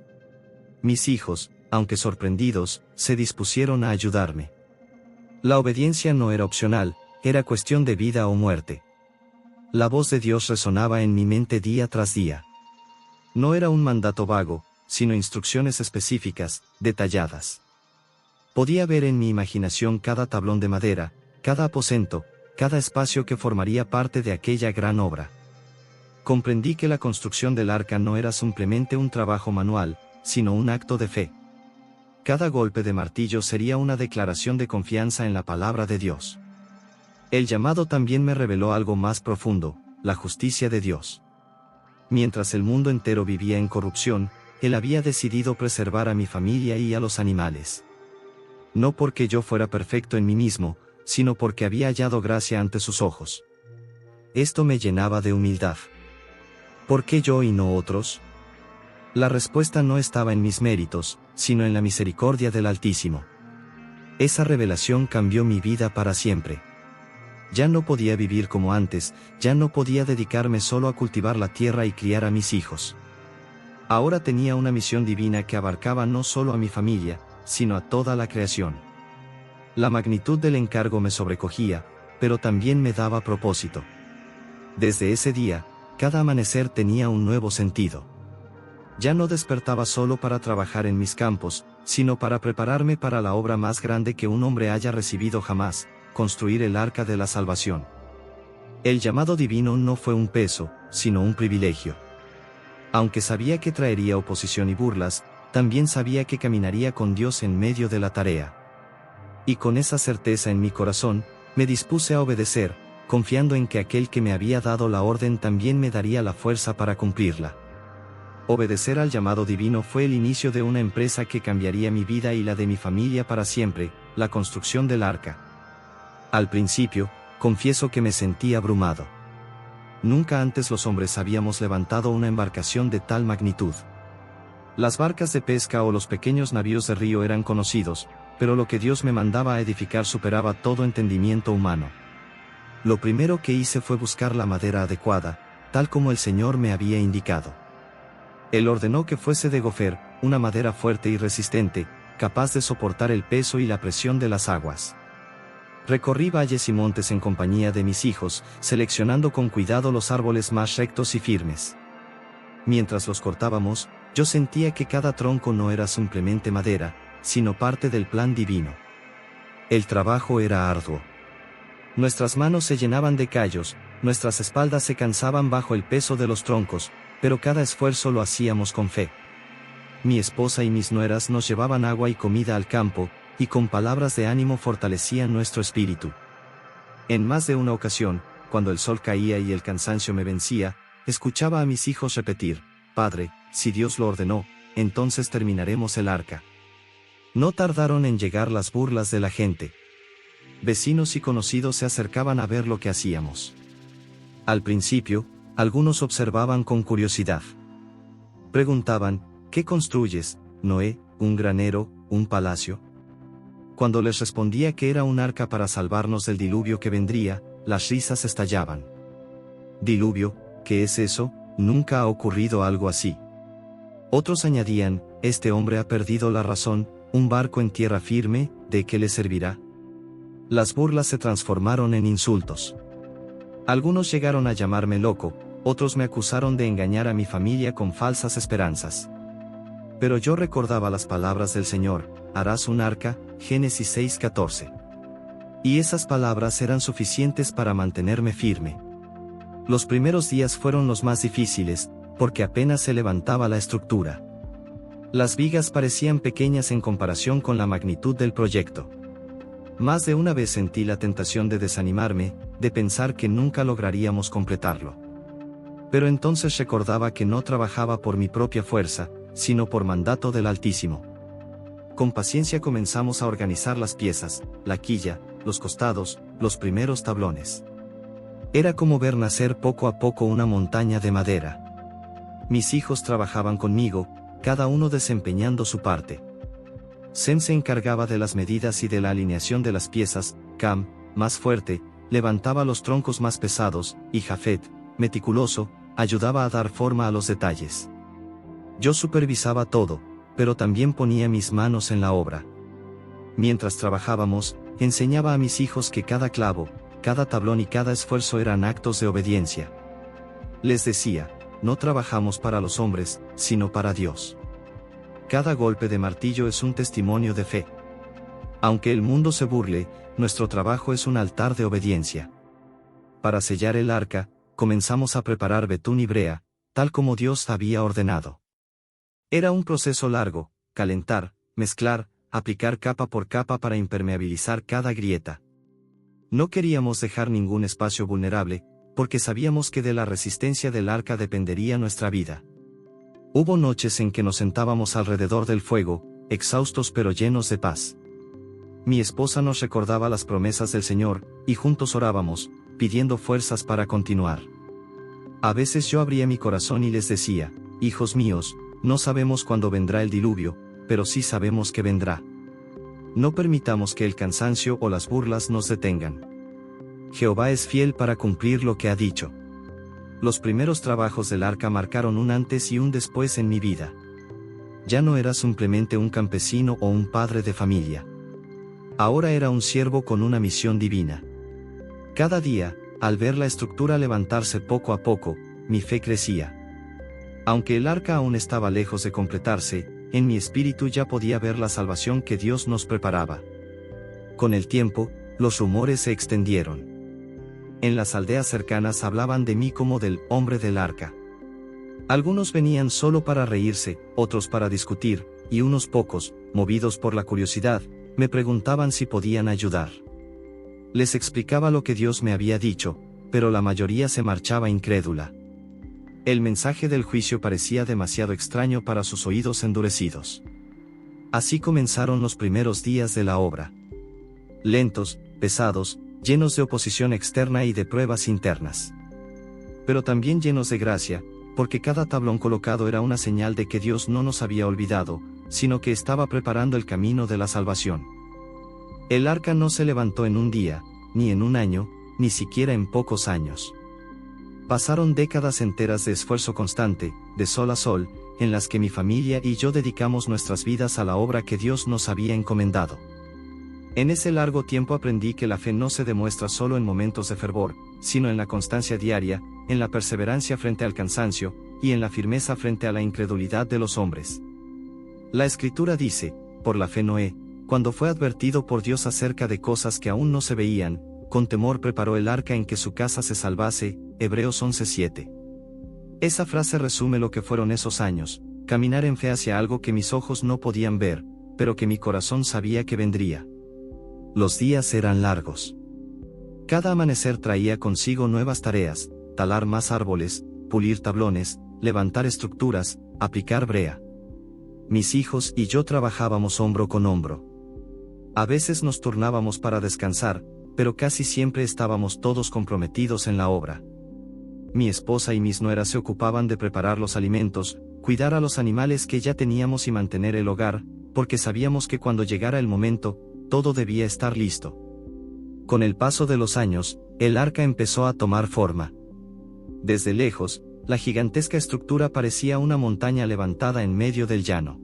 Mis hijos, aunque sorprendidos, se dispusieron a ayudarme. La obediencia no era opcional, era cuestión de vida o muerte. La voz de Dios resonaba en mi mente día tras día. No era un mandato vago, sino instrucciones específicas, detalladas. Podía ver en mi imaginación cada tablón de madera, cada aposento, cada espacio que formaría parte de aquella gran obra. Comprendí que la construcción del arca no era simplemente un trabajo manual, sino un acto de fe. Cada golpe de martillo sería una declaración de confianza en la palabra de Dios. El llamado también me reveló algo más profundo, la justicia de Dios. Mientras el mundo entero vivía en corrupción, Él había decidido preservar a mi familia y a los animales. No porque yo fuera perfecto en mí mismo, sino porque había hallado gracia ante sus ojos. Esto me llenaba de humildad. ¿Por qué yo y no otros? La respuesta no estaba en mis méritos, sino en la misericordia del Altísimo. Esa revelación cambió mi vida para siempre. Ya no podía vivir como antes, ya no podía dedicarme solo a cultivar la tierra y criar a mis hijos. Ahora tenía una misión divina que abarcaba no solo a mi familia, sino a toda la creación. La magnitud del encargo me sobrecogía, pero también me daba propósito. Desde ese día, cada amanecer tenía un nuevo sentido. Ya no despertaba solo para trabajar en mis campos, sino para prepararme para la obra más grande que un hombre haya recibido jamás, construir el arca de la salvación. El llamado divino no fue un peso, sino un privilegio. Aunque sabía que traería oposición y burlas, también sabía que caminaría con Dios en medio de la tarea. Y con esa certeza en mi corazón, me dispuse a obedecer, confiando en que aquel que me había dado la orden también me daría la fuerza para cumplirla. Obedecer al llamado divino fue el inicio de una empresa que cambiaría mi vida y la de mi familia para siempre, la construcción del arca. Al principio, confieso que me sentí abrumado. Nunca antes los hombres habíamos levantado una embarcación de tal magnitud. Las barcas de pesca o los pequeños navíos de río eran conocidos, pero lo que Dios me mandaba a edificar superaba todo entendimiento humano. Lo primero que hice fue buscar la madera adecuada, tal como el Señor me había indicado. Él ordenó que fuese de gofer, una madera fuerte y resistente, capaz de soportar el peso y la presión de las aguas. Recorrí valles y montes en compañía de mis hijos, seleccionando con cuidado los árboles más rectos y firmes. Mientras los cortábamos, yo sentía que cada tronco no era simplemente madera, sino parte del plan divino. El trabajo era arduo. Nuestras manos se llenaban de callos, nuestras espaldas se cansaban bajo el peso de los troncos, pero cada esfuerzo lo hacíamos con fe. Mi esposa y mis nueras nos llevaban agua y comida al campo, y con palabras de ánimo fortalecían nuestro espíritu. En más de una ocasión, cuando el sol caía y el cansancio me vencía, escuchaba a mis hijos repetir: «Padre, si Dios lo ordenó, entonces terminaremos el arca». No tardaron en llegar las burlas de la gente. Vecinos y conocidos se acercaban a ver lo que hacíamos. Al principio, algunos observaban con curiosidad. Preguntaban: «¿Qué construyes, Noé? ¿Un granero, un palacio?». Cuando les respondía que era un arca para salvarnos del diluvio que vendría, las risas estallaban. «¿Diluvio? ¿Qué es eso? Nunca ha ocurrido algo así». Otros añadían: «Este hombre ha perdido la razón, un barco en tierra firme, ¿de qué le servirá?». Las burlas se transformaron en insultos. Algunos llegaron a llamarme loco, otros me acusaron de engañar a mi familia con falsas esperanzas. Pero yo recordaba las palabras del Señor: «Harás un arca», Génesis 6:14. Y esas palabras eran suficientes para mantenerme firme. Los primeros días fueron los más difíciles, porque apenas se levantaba la estructura. Las vigas parecían pequeñas en comparación con la magnitud del proyecto. Más de una vez sentí la tentación de desanimarme, de pensar que nunca lograríamos completarlo. Pero entonces recordaba que no trabajaba por mi propia fuerza, sino por mandato del Altísimo. Con paciencia comenzamos a organizar las piezas, la quilla, los costados, los primeros tablones. Era como ver nacer poco a poco una montaña de madera. Mis hijos trabajaban conmigo, cada uno desempeñando su parte. Sem se encargaba de las medidas y de la alineación de las piezas, Cam, más fuerte, levantaba los troncos más pesados, y Jafet, meticuloso, ayudaba a dar forma a los detalles. Yo supervisaba todo, pero también ponía mis manos en la obra. Mientras trabajábamos, enseñaba a mis hijos que cada clavo, cada tablón y cada esfuerzo eran actos de obediencia. Les decía, no trabajamos para los hombres, sino para Dios. Cada golpe de martillo es un testimonio de fe. Aunque el mundo se burle, nuestro trabajo es un altar de obediencia. Para sellar el arca, comenzamos a preparar betún y brea, tal como Dios había ordenado. Era un proceso largo, calentar, mezclar, aplicar capa por capa para impermeabilizar cada grieta. No queríamos dejar ningún espacio vulnerable, porque sabíamos que de la resistencia del arca dependería nuestra vida. Hubo noches en que nos sentábamos alrededor del fuego, exhaustos pero llenos de paz. Mi esposa nos recordaba las promesas del Señor, y juntos orábamos, pidiendo fuerzas para continuar. A veces yo abría mi corazón y les decía, hijos míos, no sabemos cuándo vendrá el diluvio, pero sí sabemos que vendrá. No permitamos que el cansancio o las burlas nos detengan. Jehová es fiel para cumplir lo que ha dicho. Los primeros trabajos del arca marcaron un antes y un después en mi vida. Ya no era simplemente un campesino o un padre de familia. Ahora era un siervo con una misión divina. Cada día, al ver la estructura levantarse poco a poco, mi fe crecía. Aunque el arca aún estaba lejos de completarse, en mi espíritu ya podía ver la salvación que Dios nos preparaba. Con el tiempo, los rumores se extendieron. En las aldeas cercanas hablaban de mí como del hombre del arca. Algunos venían solo para reírse, otros para discutir, y unos pocos, movidos por la curiosidad, me preguntaban si podían ayudar. Les explicaba lo que Dios me había dicho, pero la mayoría se marchaba incrédula. El mensaje del juicio parecía demasiado extraño para sus oídos endurecidos. Así comenzaron los primeros días de la obra. Lentos, pesados, llenos de oposición externa y de pruebas internas. Pero también llenos de gracia, porque cada tablón colocado era una señal de que Dios no nos había olvidado, sino que estaba preparando el camino de la salvación. El arca no se levantó en un día, ni en un año, ni siquiera en pocos años. Pasaron décadas enteras de esfuerzo constante, de sol a sol, en las que mi familia y yo dedicamos nuestras vidas a la obra que Dios nos había encomendado. En ese largo tiempo aprendí que la fe no se demuestra solo en momentos de fervor, sino en la constancia diaria, en la perseverancia frente al cansancio, y en la firmeza frente a la incredulidad de los hombres. La Escritura dice, por la fe Noé, cuando fue advertido por Dios acerca de cosas que aún no se veían, con temor preparó el arca en que su casa se salvase, Hebreos 11:7. Esa frase resume lo que fueron esos años, caminar en fe hacia algo que mis ojos no podían ver, pero que mi corazón sabía que vendría. Los días eran largos. Cada amanecer traía consigo nuevas tareas, talar más árboles, pulir tablones, levantar estructuras, aplicar brea. Mis hijos y yo trabajábamos hombro con hombro. A veces nos turnábamos para descansar, pero casi siempre estábamos todos comprometidos en la obra. Mi esposa y mis nueras se ocupaban de preparar los alimentos, cuidar a los animales que ya teníamos y mantener el hogar, porque sabíamos que cuando llegara el momento, todo debía estar listo. Con el paso de los años, el arca empezó a tomar forma. Desde lejos, la gigantesca estructura parecía una montaña levantada en medio del llano.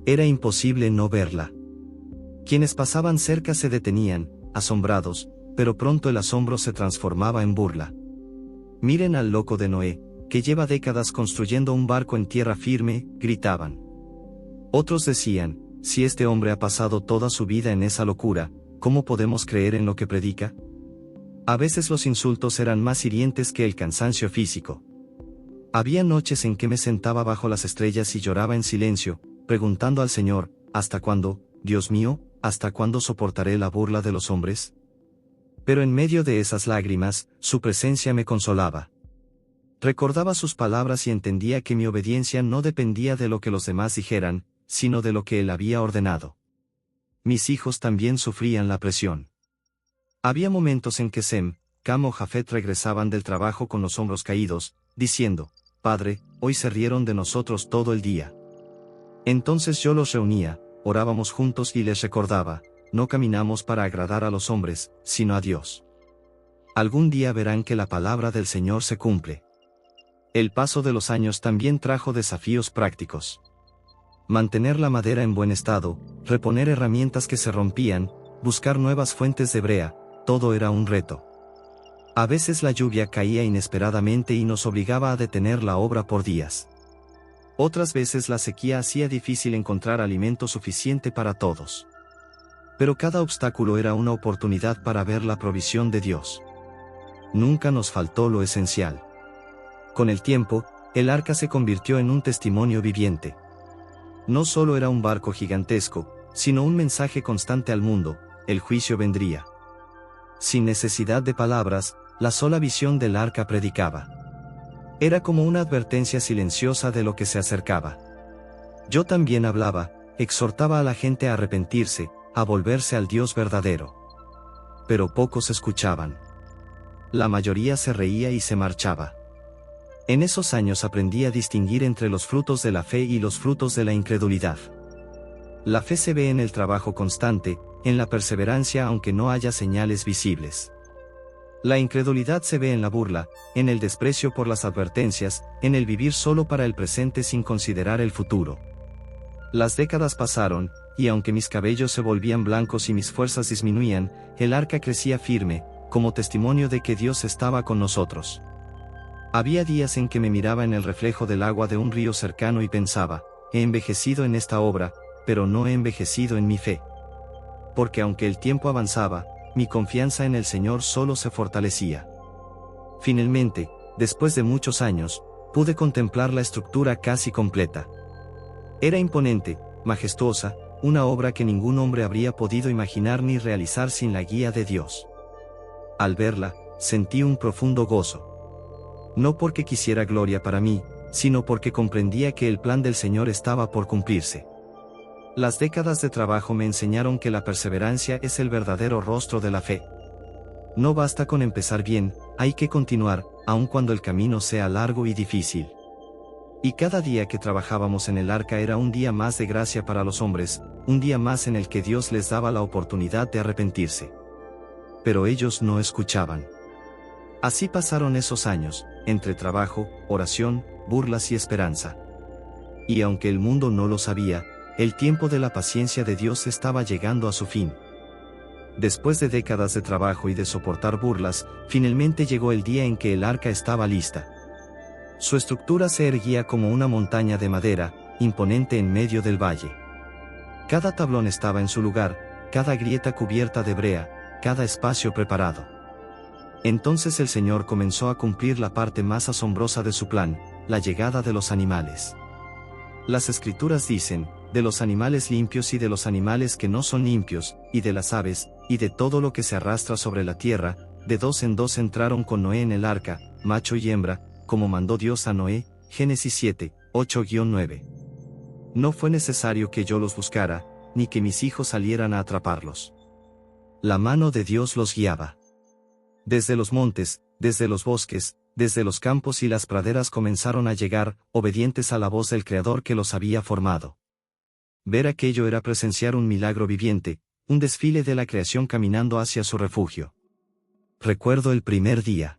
Era imposible no verla. Quienes pasaban cerca se detenían, asombrados, pero pronto el asombro se transformaba en burla. Miren al loco de Noé, que lleva décadas construyendo un barco en tierra firme, gritaban. Otros decían, si este hombre ha pasado toda su vida en esa locura, ¿cómo podemos creer en lo que predica? A veces los insultos eran más hirientes que el cansancio físico. Había noches en que me sentaba bajo las estrellas y lloraba en silencio, preguntando al Señor, ¿hasta cuándo, Dios mío, hasta cuándo soportaré la burla de los hombres? Pero en medio de esas lágrimas, su presencia me consolaba. Recordaba sus palabras y entendía que mi obediencia no dependía de lo que los demás dijeran, sino de lo que él había ordenado. Mis hijos también sufrían la presión. Había momentos en que Sem, Cam o Jafet regresaban del trabajo con los hombros caídos, diciendo, Padre, hoy se rieron de nosotros todo el día. Entonces yo los reunía, orábamos juntos y les recordaba, no caminamos para agradar a los hombres, sino a Dios. Algún día verán que la palabra del Señor se cumple. El paso de los años también trajo desafíos prácticos. Mantener la madera en buen estado, reponer herramientas que se rompían, buscar nuevas fuentes de brea, todo era un reto. A veces la lluvia caía inesperadamente y nos obligaba a detener la obra por días. Otras veces la sequía hacía difícil encontrar alimento suficiente para todos. Pero cada obstáculo era una oportunidad para ver la provisión de Dios. Nunca nos faltó lo esencial. Con el tiempo, el arca se convirtió en un testimonio viviente. No solo era un barco gigantesco, sino un mensaje constante al mundo: el juicio vendría. Sin necesidad de palabras, la sola visión del arca predicaba. Era como una advertencia silenciosa de lo que se acercaba. Yo también hablaba, exhortaba a la gente a arrepentirse, a volverse al Dios verdadero. Pero pocos escuchaban. La mayoría se reía y se marchaba. En esos años aprendí a distinguir entre los frutos de la fe y los frutos de la incredulidad. La fe se ve en el trabajo constante, en la perseverancia aunque no haya señales visibles. La incredulidad se ve en la burla, en el desprecio por las advertencias, en el vivir solo para el presente sin considerar el futuro. Las décadas pasaron, y aunque mis cabellos se volvían blancos y mis fuerzas disminuían, el arca crecía firme, como testimonio de que Dios estaba con nosotros. Había días en que me miraba en el reflejo del agua de un río cercano y pensaba: he envejecido en esta obra, pero no he envejecido en mi fe. Porque aunque el tiempo avanzaba, mi confianza en el Señor solo se fortalecía. Finalmente, después de muchos años, pude contemplar la estructura casi completa. Era imponente, majestuosa, una obra que ningún hombre habría podido imaginar ni realizar sin la guía de Dios. Al verla, sentí un profundo gozo. No porque quisiera gloria para mí, sino porque comprendía que el plan del Señor estaba por cumplirse. Las décadas de trabajo me enseñaron que la perseverancia es el verdadero rostro de la fe. No basta con empezar bien, hay que continuar, aun cuando el camino sea largo y difícil. Y cada día que trabajábamos en el arca era un día más de gracia para los hombres, un día más en el que Dios les daba la oportunidad de arrepentirse. Pero ellos no escuchaban. Así pasaron esos años, entre trabajo, oración, burlas y esperanza. Y aunque el mundo no lo sabía, el tiempo de la paciencia de Dios estaba llegando a su fin. Después de décadas de trabajo y de soportar burlas, finalmente llegó el día en que el arca estaba lista. Su estructura se erguía como una montaña de madera, imponente en medio del valle. Cada tablón estaba en su lugar, cada grieta cubierta de brea, cada espacio preparado. Entonces el Señor comenzó a cumplir la parte más asombrosa de su plan: la llegada de los animales. Las Escrituras dicen: de los animales limpios y de los animales que no son limpios, y de las aves, y de todo lo que se arrastra sobre la tierra, de dos en dos entraron con Noé en el arca, macho y hembra, como mandó Dios a Noé. Génesis 7, 8-9. No fue necesario que yo los buscara, ni que mis hijos salieran a atraparlos. La mano de Dios los guiaba. Desde los montes, desde los bosques, desde los campos y las praderas comenzaron a llegar, obedientes a la voz del Creador que los había formado. Ver aquello era presenciar un milagro viviente, un desfile de la creación caminando hacia su refugio. Recuerdo el primer día.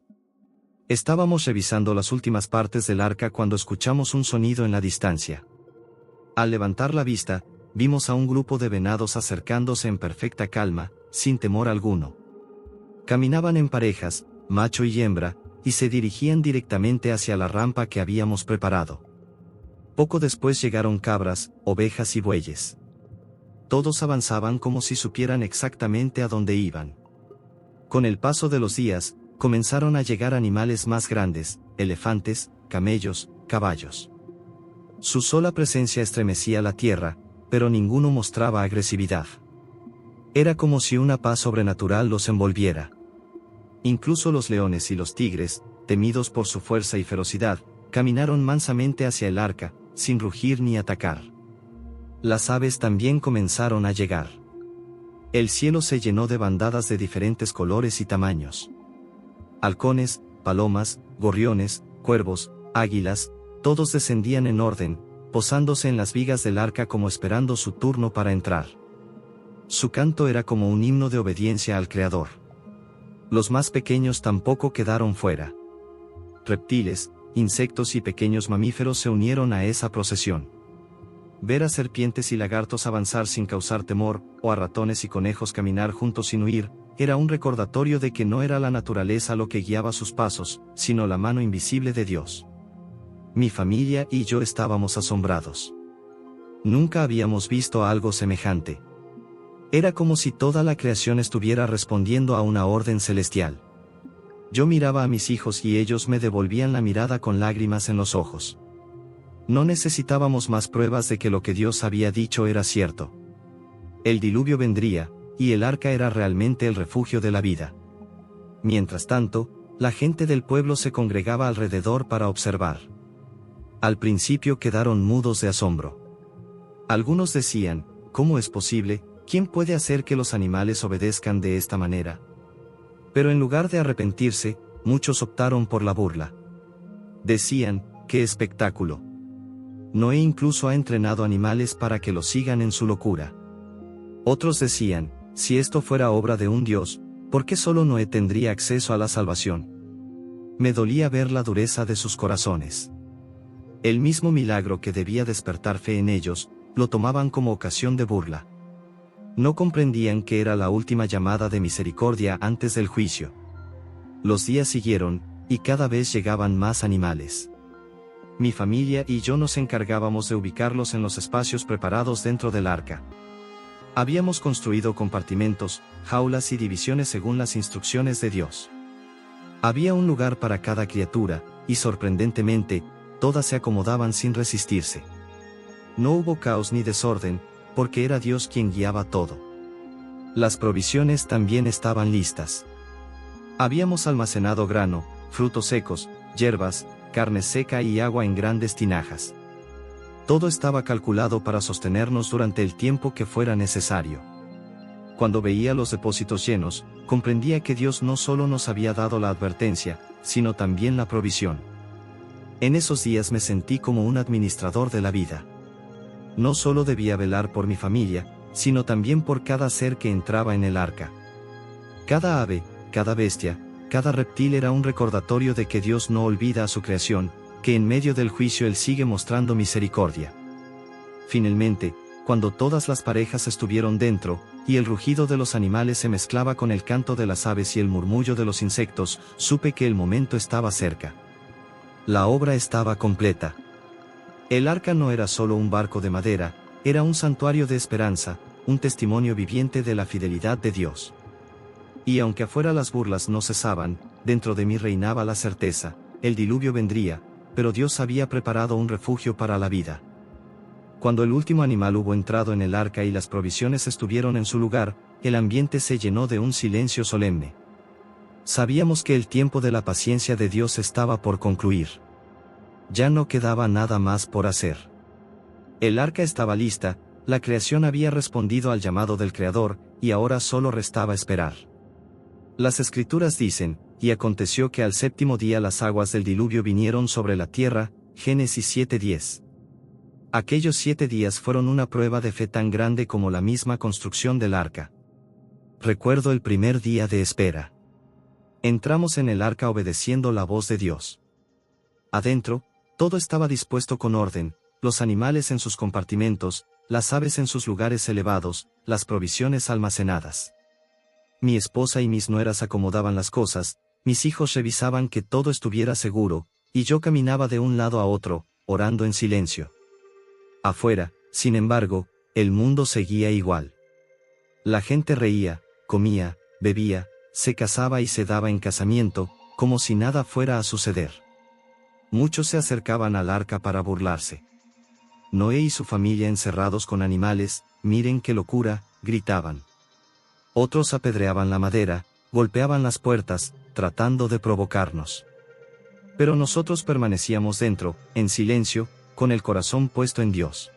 Estábamos revisando las últimas partes del arca cuando escuchamos un sonido en la distancia. Al levantar la vista, vimos a un grupo de venados acercándose en perfecta calma, sin temor alguno. Caminaban en parejas, macho y hembra, y se dirigían directamente hacia la rampa que habíamos preparado. Poco después llegaron cabras, ovejas y bueyes. Todos avanzaban como si supieran exactamente a dónde iban. Con el paso de los días, comenzaron a llegar animales más grandes: elefantes, camellos, caballos. Su sola presencia estremecía la tierra, pero ninguno mostraba agresividad. Era como si una paz sobrenatural los envolviera. Incluso los leones y los tigres, temidos por su fuerza y ferocidad, caminaron mansamente hacia el arca, sin rugir ni atacar. Las aves también comenzaron a llegar. El cielo se llenó de bandadas de diferentes colores y tamaños. Halcones, palomas, gorriones, cuervos, águilas, todos descendían en orden, posándose en las vigas del arca como esperando su turno para entrar. Su canto era como un himno de obediencia al Creador. Los más pequeños tampoco quedaron fuera. Reptiles, insectos y pequeños mamíferos se unieron a esa procesión. Ver a serpientes y lagartos avanzar sin causar temor, o a ratones y conejos caminar juntos sin huir, era un recordatorio de que no era la naturaleza lo que guiaba sus pasos, sino la mano invisible de Dios. Mi familia y yo estábamos asombrados. Nunca habíamos visto algo semejante. Era como si toda la creación estuviera respondiendo a una orden celestial. Yo miraba a mis hijos y ellos me devolvían la mirada con lágrimas en los ojos. No necesitábamos más pruebas de que lo que Dios había dicho era cierto. El diluvio vendría, y el arca era realmente el refugio de la vida. Mientras tanto, la gente del pueblo se congregaba alrededor para observar. Al principio quedaron mudos de asombro. Algunos decían, ¿cómo es posible? ¿Quién puede hacer que los animales obedezcan de esta manera? Pero en lugar de arrepentirse, muchos optaron por la burla. Decían, ¡qué espectáculo! Noé incluso ha entrenado animales para que lo sigan en su locura. Otros decían, si esto fuera obra de un Dios, ¿por qué solo Noé tendría acceso a la salvación? Me dolía ver la dureza de sus corazones. El mismo milagro que debía despertar fe en ellos, lo tomaban como ocasión de burla. No comprendían que era la última llamada de misericordia antes del juicio. Los días siguieron, y cada vez llegaban más animales. Mi familia y yo nos encargábamos de ubicarlos en los espacios preparados dentro del arca. Habíamos construido compartimentos, jaulas y divisiones según las instrucciones de Dios. Había un lugar para cada criatura, y sorprendentemente, todas se acomodaban sin resistirse. No hubo caos ni desorden, porque era Dios quien guiaba todo. Las provisiones también estaban listas. Habíamos almacenado grano, frutos secos, hierbas, carne seca y agua en grandes tinajas. Todo estaba calculado para sostenernos durante el tiempo que fuera necesario. Cuando veía los depósitos llenos, comprendía que Dios no solo nos había dado la advertencia, sino también la provisión. En esos días me sentí como un administrador de la vida. No solo debía velar por mi familia, sino también por cada ser que entraba en el arca. Cada ave, cada bestia, cada reptil era un recordatorio de que Dios no olvida a su creación, que en medio del juicio Él sigue mostrando misericordia. Finalmente, cuando todas las parejas estuvieron dentro, y el rugido de los animales se mezclaba con el canto de las aves y el murmullo de los insectos, supe que el momento estaba cerca. La obra estaba completa. El arca no era solo un barco de madera, era un santuario de esperanza, un testimonio viviente de la fidelidad de Dios. Y aunque afuera las burlas no cesaban, dentro de mí reinaba la certeza, el diluvio vendría, pero Dios había preparado un refugio para la vida. Cuando el último animal hubo entrado en el arca y las provisiones estuvieron en su lugar, el ambiente se llenó de un silencio solemne. Sabíamos que el tiempo de la paciencia de Dios estaba por concluir. Ya no quedaba nada más por hacer. El arca estaba lista, la creación había respondido al llamado del Creador, y ahora solo restaba esperar. Las Escrituras dicen, y aconteció que al séptimo día las aguas del diluvio vinieron sobre la tierra, Génesis 7:10. Aquellos 7 días fueron una prueba de fe tan grande como la misma construcción del arca. Recuerdo el primer día de espera. Entramos en el arca obedeciendo la voz de Dios. Adentro, todo estaba dispuesto con orden, los animales en sus compartimentos, las aves en sus lugares elevados, las provisiones almacenadas. Mi esposa y mis nueras acomodaban las cosas, mis hijos revisaban que todo estuviera seguro, y yo caminaba de un lado a otro, orando en silencio. Afuera, sin embargo, el mundo seguía igual. La gente reía, comía, bebía, se casaba y se daba en casamiento, como si nada fuera a suceder. Muchos se acercaban al arca para burlarse. Noé y su familia encerrados con animales, miren qué locura, gritaban. Otros apedreaban la madera, golpeaban las puertas, tratando de provocarnos. Pero nosotros permanecíamos dentro, en silencio, con el corazón puesto en Dios.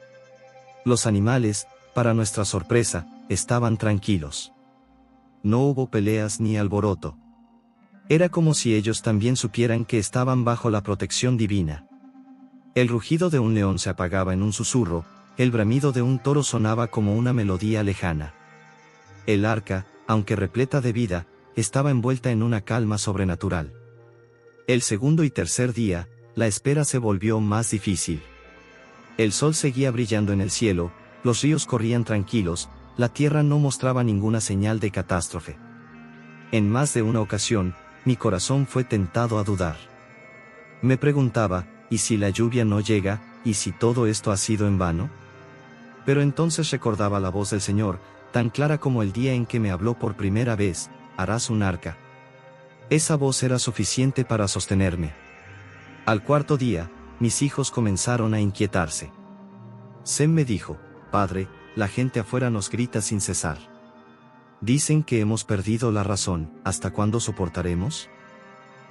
Los animales, para nuestra sorpresa, estaban tranquilos. No hubo peleas ni alboroto. Era como si ellos también supieran que estaban bajo la protección divina. El rugido de un león se apagaba en un susurro, el bramido de un toro sonaba como una melodía lejana. El arca, aunque repleta de vida, estaba envuelta en una calma sobrenatural. El segundo y tercer día, la espera se volvió más difícil. El sol seguía brillando en el cielo, los ríos corrían tranquilos, la tierra no mostraba ninguna señal de catástrofe. En más de una ocasión, mi corazón fue tentado a dudar. Me preguntaba, ¿y si la lluvia no llega, y si todo esto ha sido en vano? Pero entonces recordaba la voz del Señor, tan clara como el día en que me habló por primera vez: harás un arca. Esa voz era suficiente para sostenerme. Al cuarto día, mis hijos comenzaron a inquietarse. Sem me dijo: Padre, la gente afuera nos grita sin cesar. Dicen que hemos perdido la razón, ¿hasta cuándo soportaremos?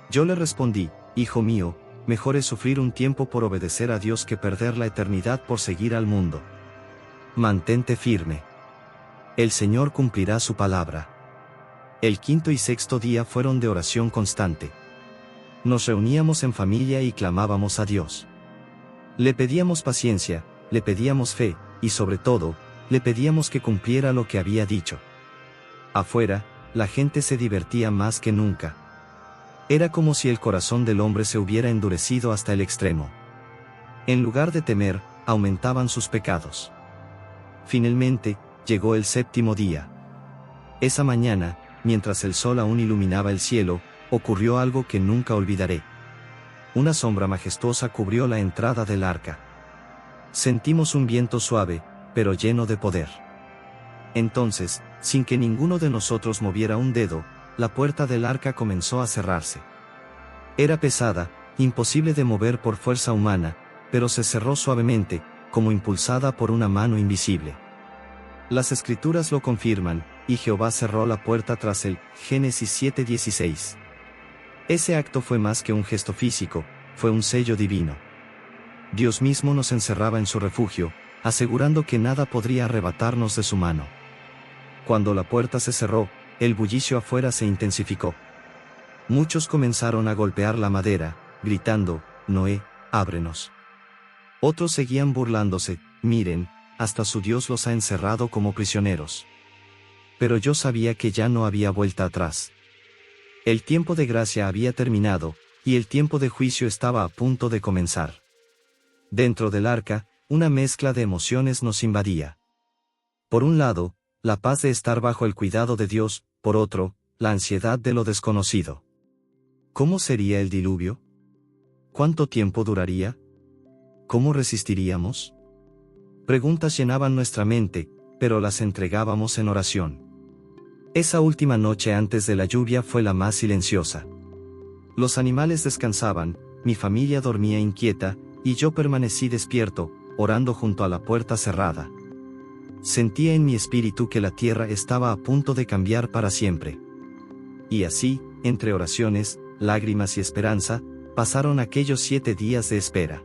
Yo le respondí: Hijo mío, mejor es sufrir un tiempo por obedecer a Dios que perder la eternidad por seguir al mundo. Mantente firme. El Señor cumplirá su palabra. El quinto y sexto día fueron de oración constante. Nos reuníamos en familia y clamábamos a Dios. Le pedíamos paciencia, le pedíamos fe, y sobre todo, le pedíamos que cumpliera lo que había dicho. Afuera, la gente se divertía más que nunca. Era como si el corazón del hombre se hubiera endurecido hasta el extremo. En lugar de temer, aumentaban sus pecados. Finalmente, llegó el séptimo día. Esa mañana, mientras el sol aún iluminaba el cielo, ocurrió algo que nunca olvidaré. Una sombra majestuosa cubrió la entrada del arca. Sentimos un viento suave, pero lleno de poder. Entonces, sin que ninguno de nosotros moviera un dedo, la puerta del arca comenzó a cerrarse. Era pesada, imposible de mover por fuerza humana, pero se cerró suavemente, como impulsada por una mano invisible. Las Escrituras lo confirman, y Jehová cerró la puerta tras él. Génesis 7:16. Ese acto fue más que un gesto físico, fue un sello divino. Dios mismo nos encerraba en su refugio, asegurando que nada podría arrebatarnos de su mano. Cuando la puerta se cerró, el bullicio afuera se intensificó. Muchos comenzaron a golpear la madera, gritando: Noé, ábrenos. Otros seguían burlándose: miren, hasta su Dios los ha encerrado como prisioneros. Pero yo sabía que ya no había vuelta atrás. El tiempo de gracia había terminado, y el tiempo de juicio estaba a punto de comenzar. Dentro del arca, una mezcla de emociones nos invadía. Por un lado, la paz de estar bajo el cuidado de Dios; por otro, la ansiedad de lo desconocido. ¿Cómo sería el diluvio? ¿Cuánto tiempo duraría? ¿Cómo resistiríamos? Preguntas llenaban nuestra mente, pero las entregábamos en oración. Esa última noche antes de la lluvia fue la más silenciosa. Los animales descansaban, mi familia dormía inquieta, y yo permanecí despierto, orando junto a la puerta cerrada. Sentía en mi espíritu que la tierra estaba a punto de cambiar para siempre. Y así, entre oraciones, lágrimas y esperanza, pasaron aquellos 7 días de espera.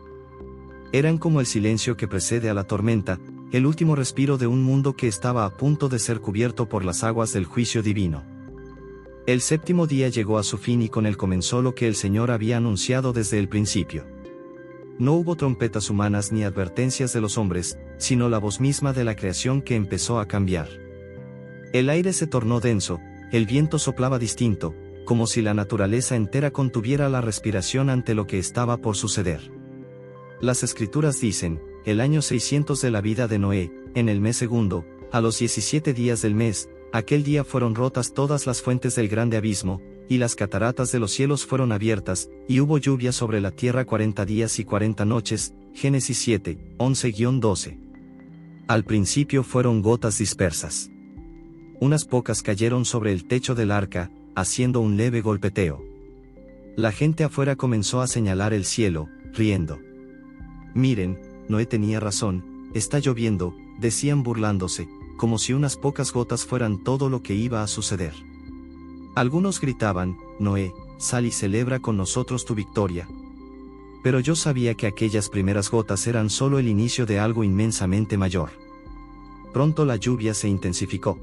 Eran como el silencio que precede a la tormenta, el último respiro de un mundo que estaba a punto de ser cubierto por las aguas del juicio divino. El séptimo día llegó a su fin y con él comenzó lo que el Señor había anunciado desde el principio. No hubo trompetas humanas ni advertencias de los hombres, sino la voz misma de la creación que empezó a cambiar. El aire se tornó denso, el viento soplaba distinto, como si la naturaleza entera contuviera la respiración ante lo que estaba por suceder. Las Escrituras dicen: el año 600 de la vida de Noé, en el mes segundo, a los 17 días del mes, aquel día fueron rotas todas las fuentes del grande abismo, y las cataratas de los cielos fueron abiertas, y hubo lluvia sobre la tierra 40 días y 40 noches. Génesis 7, 11-12. Al principio fueron gotas dispersas. Unas pocas cayeron sobre el techo del arca, haciendo un leve golpeteo. La gente afuera comenzó a señalar el cielo, riendo. Miren, Noé tenía razón, está lloviendo, decían burlándose, como si unas pocas gotas fueran todo lo que iba a suceder. Algunos gritaban: Noé, sal y celebra con nosotros tu victoria. Pero yo sabía que aquellas primeras gotas eran solo el inicio de algo inmensamente mayor. Pronto la lluvia se intensificó.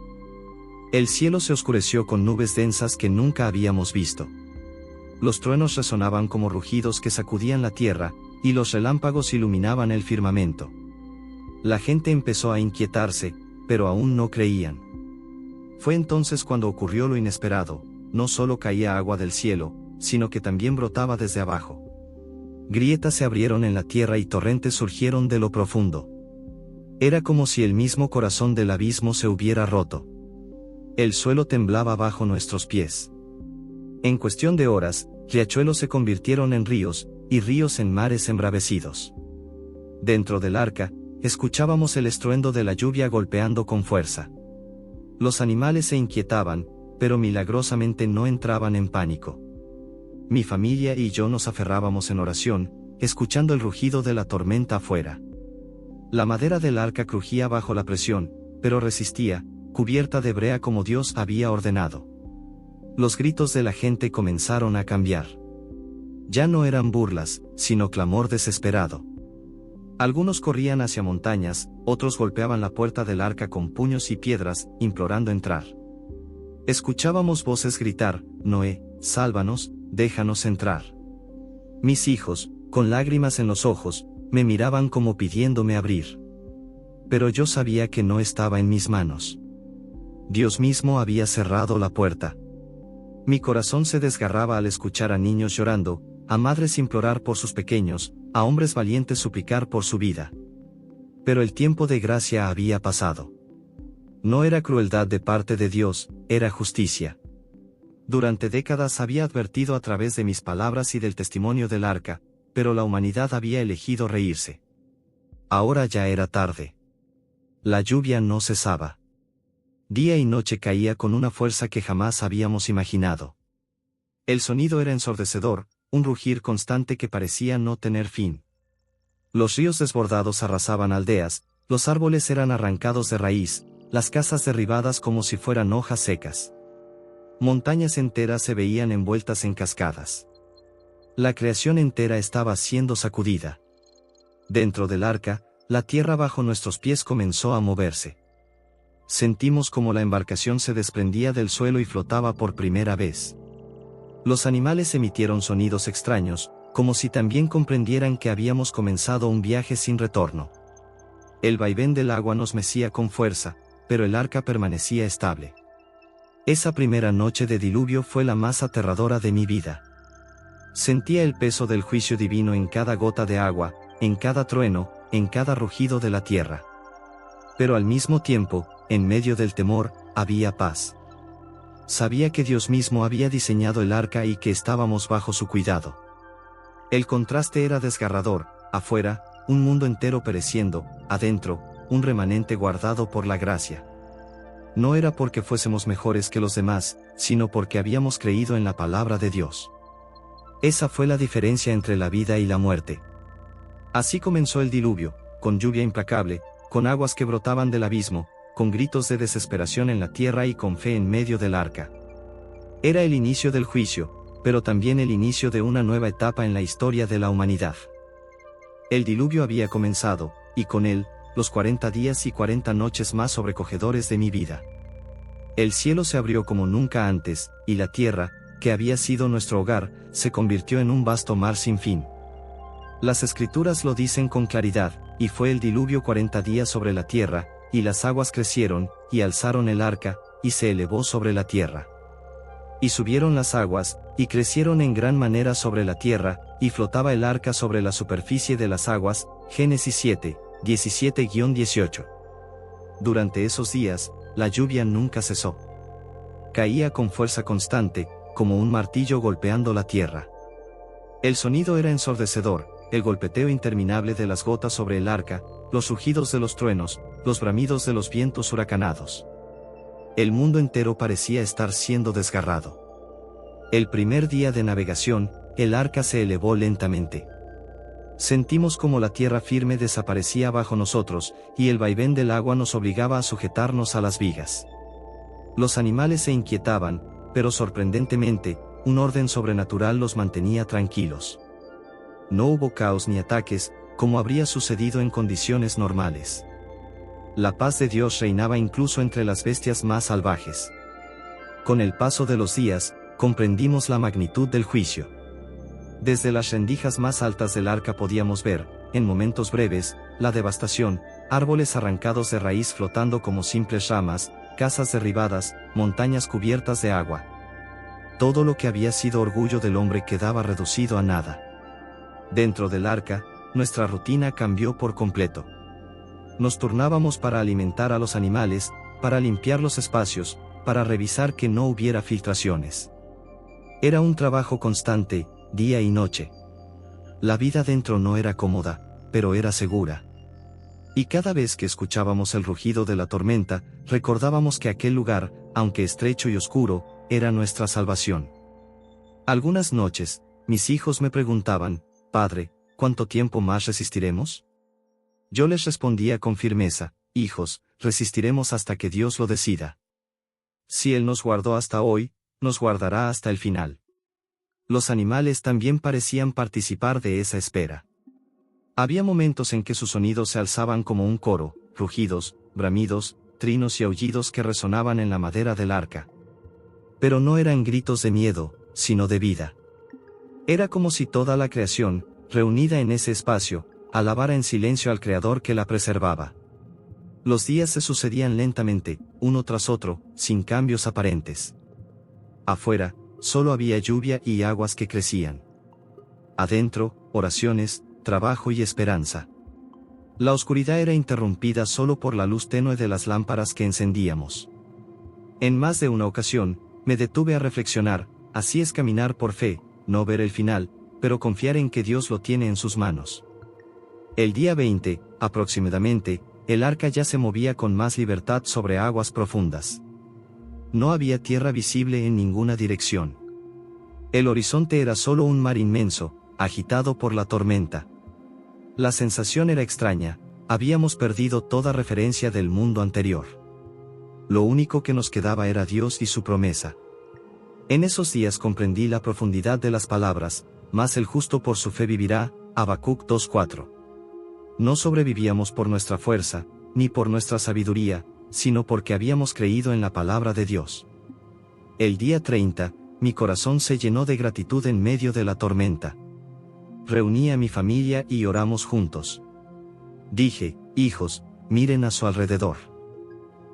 El cielo se oscureció con nubes densas que nunca habíamos visto. Los truenos resonaban como rugidos que sacudían la tierra, y los relámpagos iluminaban el firmamento. La gente empezó a inquietarse, pero aún no creían. Fue entonces cuando ocurrió lo inesperado, no solo caía agua del cielo, sino que también brotaba desde abajo. Grietas se abrieron en la tierra y torrentes surgieron de lo profundo. Era como si el mismo corazón del abismo se hubiera roto. El suelo temblaba bajo nuestros pies. En cuestión de horas, riachuelos se convirtieron en ríos, y ríos en mares embravecidos. Dentro del arca, escuchábamos el estruendo de la lluvia golpeando con fuerza. Los animales se inquietaban, pero milagrosamente no entraban en pánico. Mi familia y yo nos aferrábamos en oración, escuchando el rugido de la tormenta afuera. La madera del arca crujía bajo la presión, pero resistía, cubierta de brea como Dios había ordenado. Los gritos de la gente comenzaron a cambiar. Ya no eran burlas, sino clamor desesperado. Algunos corrían hacia montañas, otros golpeaban la puerta del arca con puños y piedras, implorando entrar. Escuchábamos voces gritar: Noé, sálvanos, déjanos entrar. Mis hijos, con lágrimas en los ojos, me miraban como pidiéndome abrir. Pero yo sabía que no estaba en mis manos. Dios mismo había cerrado la puerta. Mi corazón se desgarraba al escuchar a niños llorando, a madres implorar por sus pequeños, a hombres valientes suplicar por su vida. Pero el tiempo de gracia había pasado. No era crueldad de parte de Dios, era justicia. Durante décadas había advertido a través de mis palabras y del testimonio del arca, pero la humanidad había elegido reírse. Ahora ya era tarde. La lluvia no cesaba. Día y noche caía con una fuerza que jamás habíamos imaginado. El sonido era ensordecedor, un rugir constante que parecía no tener fin. Los ríos desbordados arrasaban aldeas, los árboles eran arrancados de raíz, las casas derribadas como si fueran hojas secas. Montañas enteras se veían envueltas en cascadas. La creación entera estaba siendo sacudida. Dentro del arca, la tierra bajo nuestros pies comenzó a moverse. Sentimos como la embarcación se desprendía del suelo y flotaba por primera vez. Los animales emitieron sonidos extraños, como si también comprendieran que habíamos comenzado un viaje sin retorno. El vaivén del agua nos mecía con fuerza, pero el arca permanecía estable. Esa primera noche de diluvio fue la más aterradora de mi vida. Sentía el peso del juicio divino en cada gota de agua, en cada trueno, en cada rugido de la tierra. Pero al mismo tiempo, en medio del temor, había paz. Sabía que Dios mismo había diseñado el arca y que estábamos bajo su cuidado. El contraste era desgarrador: afuera, un mundo entero pereciendo; adentro, un remanente guardado por la gracia. No era porque fuésemos mejores que los demás, sino porque habíamos creído en la palabra de Dios. Esa fue la diferencia entre la vida y la muerte. Así comenzó el diluvio, con lluvia implacable, con aguas que brotaban del abismo, con gritos de desesperación en la tierra y con fe en medio del arca. Era el inicio del juicio, pero también el inicio de una nueva etapa en la historia de la humanidad. El diluvio había comenzado, y con él, los 40 días y 40 noches más sobrecogedores de mi vida. El cielo se abrió como nunca antes, y la tierra, que había sido nuestro hogar, se convirtió en un vasto mar sin fin. Las escrituras lo dicen con claridad: y fue el diluvio 40 días sobre la tierra, y las aguas crecieron, y alzaron el arca, y se elevó sobre la tierra. Y subieron las aguas, y crecieron en gran manera sobre la tierra, y flotaba el arca sobre la superficie de las aguas. Génesis 7, 17-18. Durante esos días, la lluvia nunca cesó. Caía con fuerza constante, como un martillo golpeando la tierra. El sonido era ensordecedor, el golpeteo interminable de las gotas sobre el arca, los rugidos de los truenos, los bramidos de los vientos huracanados. El mundo entero parecía estar siendo desgarrado. El primer día de navegación, el arca se elevó lentamente. Sentimos como la tierra firme desaparecía bajo nosotros, y el vaivén del agua nos obligaba a sujetarnos a las vigas. Los animales se inquietaban, pero sorprendentemente, un orden sobrenatural los mantenía tranquilos. No hubo caos ni ataques, como habría sucedido en condiciones normales. La paz de Dios reinaba incluso entre las bestias más salvajes. Con el paso de los días, comprendimos la magnitud del juicio. Desde las rendijas más altas del arca podíamos ver, en momentos breves, la devastación: árboles arrancados de raíz flotando como simples ramas, casas derribadas, montañas cubiertas de agua. Todo lo que había sido orgullo del hombre quedaba reducido a nada. Dentro del arca, nuestra rutina cambió por completo. Nos turnábamos para alimentar a los animales, para limpiar los espacios, para revisar que no hubiera filtraciones. Era un trabajo constante, día y noche. La vida dentro no era cómoda, pero era segura. Y cada vez que escuchábamos el rugido de la tormenta, recordábamos que aquel lugar, aunque estrecho y oscuro, era nuestra salvación. Algunas noches, mis hijos me preguntaban, «Padre, ¿cuánto tiempo más resistiremos?» Yo les respondía con firmeza, «Hijos, resistiremos hasta que Dios lo decida. Si Él nos guardó hasta hoy, nos guardará hasta el final». Los animales también parecían participar de esa espera. Había momentos en que sus sonidos se alzaban como un coro, rugidos, bramidos, trinos y aullidos que resonaban en la madera del arca. Pero no eran gritos de miedo, sino de vida. Era como si toda la creación, reunida en ese espacio, alabara en silencio al Creador que la preservaba. Los días se sucedían lentamente, uno tras otro, sin cambios aparentes. Afuera, solo había lluvia y aguas que crecían. Adentro, oraciones, trabajo y esperanza. La oscuridad era interrumpida solo por la luz tenue de las lámparas que encendíamos. En más de una ocasión, me detuve a reflexionar, así es caminar por fe, no ver el final, pero confiar en que Dios lo tiene en sus manos. El día 20, aproximadamente, el arca ya se movía con más libertad sobre aguas profundas. No había tierra visible en ninguna dirección. El horizonte era solo un mar inmenso, agitado por la tormenta. La sensación era extraña, habíamos perdido toda referencia del mundo anterior. Lo único que nos quedaba era Dios y su promesa. En esos días comprendí la profundidad de las palabras, mas el justo por su fe vivirá, Habacuc 2:4. No sobrevivíamos por nuestra fuerza, ni por nuestra sabiduría, sino porque habíamos creído en la palabra de Dios. El día 30, mi corazón se llenó de gratitud en medio de la tormenta. Reuní a mi familia y oramos juntos. Dije, hijos, miren a su alrededor.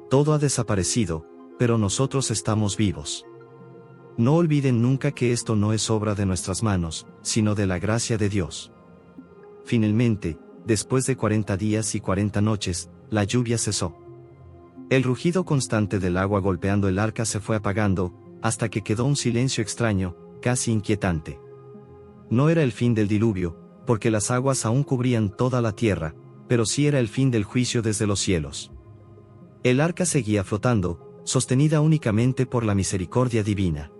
Todo ha desaparecido, pero nosotros estamos vivos. No olviden nunca que esto no es obra de nuestras manos, sino de la gracia de Dios. Finalmente, después de 40 días y 40 noches, la lluvia cesó. El rugido constante del agua golpeando el arca se fue apagando, hasta que quedó un silencio extraño, casi inquietante. No era el fin del diluvio, porque las aguas aún cubrían toda la tierra, pero sí era el fin del juicio desde los cielos. El arca seguía flotando, sostenida únicamente por la misericordia divina.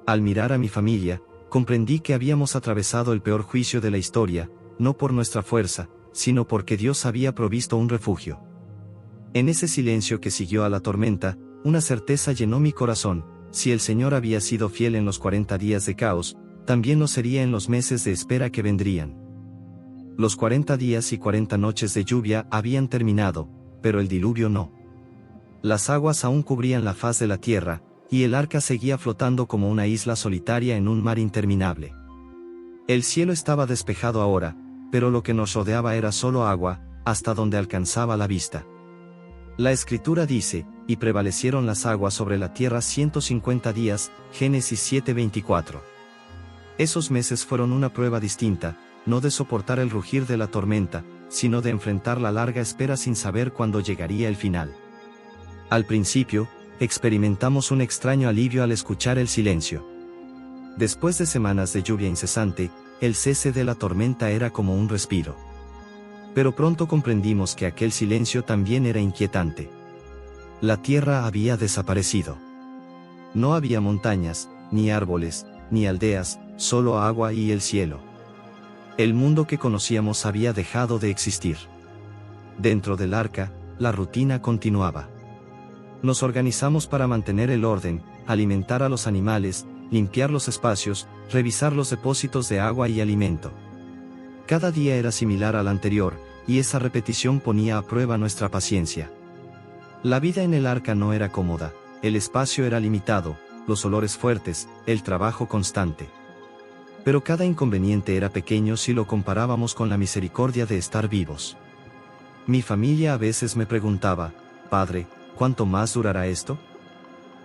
Al mirar a mi familia, comprendí que habíamos atravesado el peor juicio de la historia, no por nuestra fuerza, sino porque Dios había provisto un refugio. En ese silencio que siguió a la tormenta, una certeza llenó mi corazón: si el Señor había sido fiel en los 40 días de caos, también lo sería en los meses de espera que vendrían. Los 40 días y 40 noches de lluvia habían terminado, pero el diluvio no. Las aguas aún cubrían la faz de la tierra, y el arca seguía flotando como una isla solitaria en un mar interminable. El cielo estaba despejado ahora, pero lo que nos rodeaba era solo agua, hasta donde alcanzaba la vista. La Escritura dice, y prevalecieron las aguas sobre la tierra 150 días, Génesis 7:24. Esos meses fueron una prueba distinta, no de soportar el rugir de la tormenta, sino de enfrentar la larga espera sin saber cuándo llegaría el final. Al principio, experimentamos un extraño alivio al escuchar el silencio. Después de semanas de lluvia incesante, el cese de la tormenta era como un respiro. Pero pronto comprendimos que aquel silencio también era inquietante. La tierra había desaparecido. No había montañas, ni árboles, ni aldeas, solo agua y el cielo. El mundo que conocíamos había dejado de existir. Dentro del arca, la rutina continuaba. Nos organizamos para mantener el orden, alimentar a los animales, limpiar los espacios, revisar los depósitos de agua y alimento. Cada día era similar al anterior, y esa repetición ponía a prueba nuestra paciencia. La vida en el arca no era cómoda, el espacio era limitado, los olores fuertes, el trabajo constante. Pero cada inconveniente era pequeño si lo comparábamos con la misericordia de estar vivos. Mi familia a veces me preguntaba, «Padre, ¿cuánto más durará esto?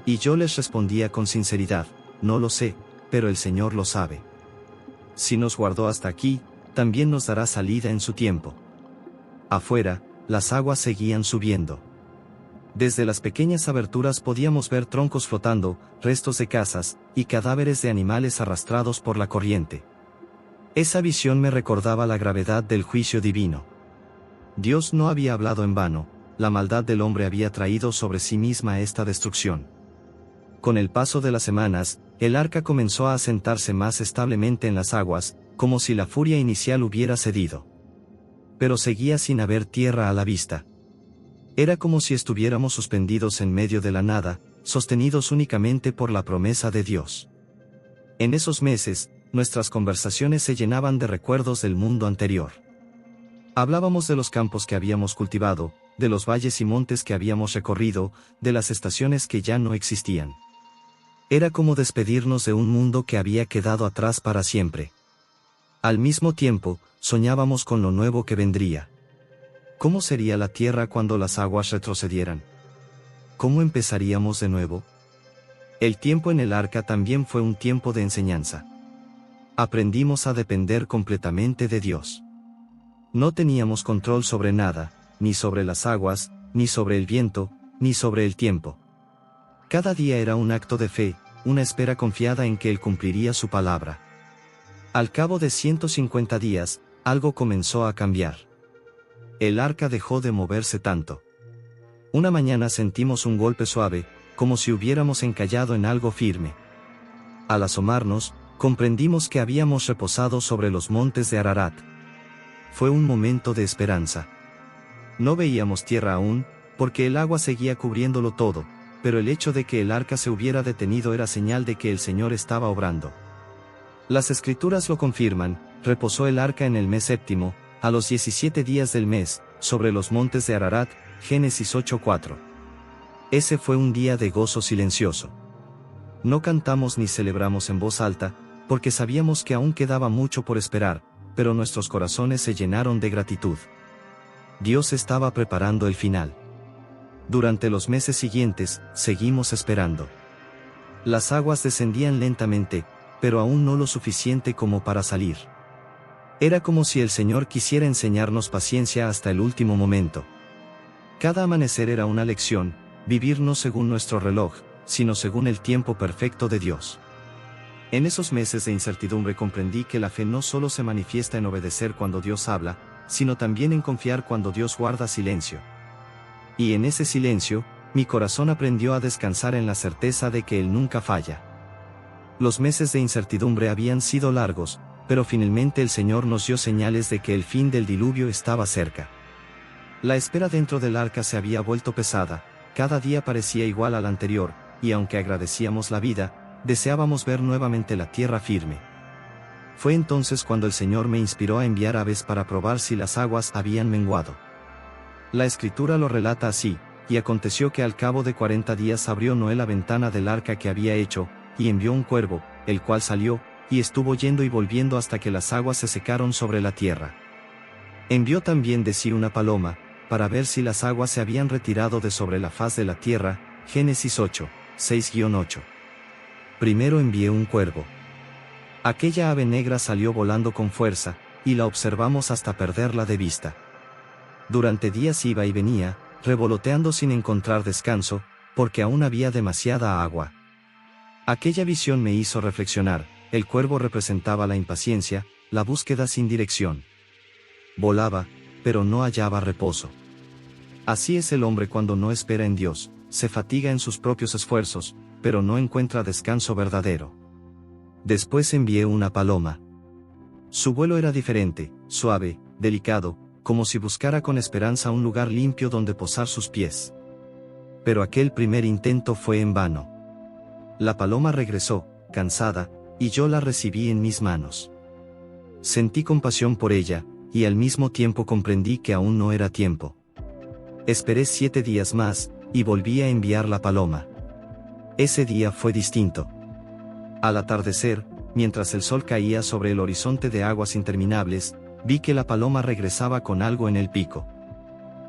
Y yo les respondía con sinceridad, no lo sé, pero el Señor lo sabe. Si nos guardó hasta aquí, también nos dará salida en su tiempo. Afuera, las aguas seguían subiendo. Desde las pequeñas aberturas podíamos ver troncos flotando, restos de casas, y cadáveres de animales arrastrados por la corriente. Esa visión me recordaba la gravedad del juicio divino. Dios no había hablado en vano, la maldad del hombre había traído sobre sí misma esta destrucción. Con el paso de las semanas, el arca comenzó a asentarse más establemente en las aguas, como si la furia inicial hubiera cedido. Pero seguía sin haber tierra a la vista. Era como si estuviéramos suspendidos en medio de la nada, sostenidos únicamente por la promesa de Dios. En esos meses, nuestras conversaciones se llenaban de recuerdos del mundo anterior. Hablábamos de los campos que habíamos cultivado, de los valles y montes que habíamos recorrido, de las estaciones que ya no existían. Era como despedirnos de un mundo que había quedado atrás para siempre. Al mismo tiempo, soñábamos con lo nuevo que vendría. ¿Cómo sería la tierra cuando las aguas retrocedieran? ¿Cómo empezaríamos de nuevo? El tiempo en el arca también fue un tiempo de enseñanza. Aprendimos a depender completamente de Dios. No teníamos control sobre nada, ni sobre las aguas, ni sobre el viento, ni sobre el tiempo. Cada día era un acto de fe, una espera confiada en que Él cumpliría su palabra. Al cabo de 150 días, algo comenzó a cambiar. El arca dejó de moverse tanto. Una mañana sentimos un golpe suave, como si hubiéramos encallado en algo firme. Al asomarnos, comprendimos que habíamos reposado sobre los montes de Ararat. Fue un momento de esperanza. No veíamos tierra aún, porque el agua seguía cubriéndolo todo, pero el hecho de que el arca se hubiera detenido era señal de que el Señor estaba obrando. Las Escrituras lo confirman, reposó el arca en el mes séptimo, a los 17 días del mes, sobre los montes de Ararat, Génesis 8:4. Ese fue un día de gozo silencioso. No cantamos ni celebramos en voz alta, porque sabíamos que aún quedaba mucho por esperar, pero nuestros corazones se llenaron de gratitud. Dios estaba preparando el final. Durante los meses siguientes, seguimos esperando. Las aguas descendían lentamente, pero aún no lo suficiente como para salir. Era como si el Señor quisiera enseñarnos paciencia hasta el último momento. Cada amanecer era una lección, vivir no según nuestro reloj, sino según el tiempo perfecto de Dios. En esos meses de incertidumbre comprendí que la fe no solo se manifiesta en obedecer cuando Dios habla, sino también en confiar cuando Dios guarda silencio. Y en ese silencio, mi corazón aprendió a descansar en la certeza de que Él nunca falla. Los meses de incertidumbre habían sido largos, pero finalmente el Señor nos dio señales de que el fin del diluvio estaba cerca. La espera dentro del arca se había vuelto pesada, cada día parecía igual al anterior, y aunque agradecíamos la vida, deseábamos ver nuevamente la tierra firme. Fue entonces cuando el Señor me inspiró a enviar aves para probar si las aguas habían menguado. La Escritura lo relata así, y aconteció que al cabo de 40 días abrió Noé la ventana del arca que había hecho, y envió un cuervo, el cual salió, y estuvo yendo y volviendo hasta que las aguas se secaron sobre la tierra. Envió también de sí una paloma, para ver si las aguas se habían retirado de sobre la faz de la tierra, Génesis 8, 6-8. Primero envié un cuervo. Aquella ave negra salió volando con fuerza, y la observamos hasta perderla de vista. Durante días iba y venía, revoloteando sin encontrar descanso, porque aún había demasiada agua. Aquella visión me hizo reflexionar. El cuervo representaba la impaciencia, la búsqueda sin dirección. Volaba, pero no hallaba reposo. Así es el hombre cuando no espera en Dios, se fatiga en sus propios esfuerzos, pero no encuentra descanso verdadero. Después envié una paloma. Su vuelo era diferente, suave, delicado, como si buscara con esperanza un lugar limpio donde posar sus pies. Pero aquel primer intento fue en vano. La paloma regresó, cansada, y yo la recibí en mis manos. Sentí compasión por ella, y al mismo tiempo comprendí que aún no era tiempo. Esperé 7 días más, y volví a enviar la paloma. Ese día fue distinto. Al atardecer, mientras el sol caía sobre el horizonte de aguas interminables, vi que la paloma regresaba con algo en el pico.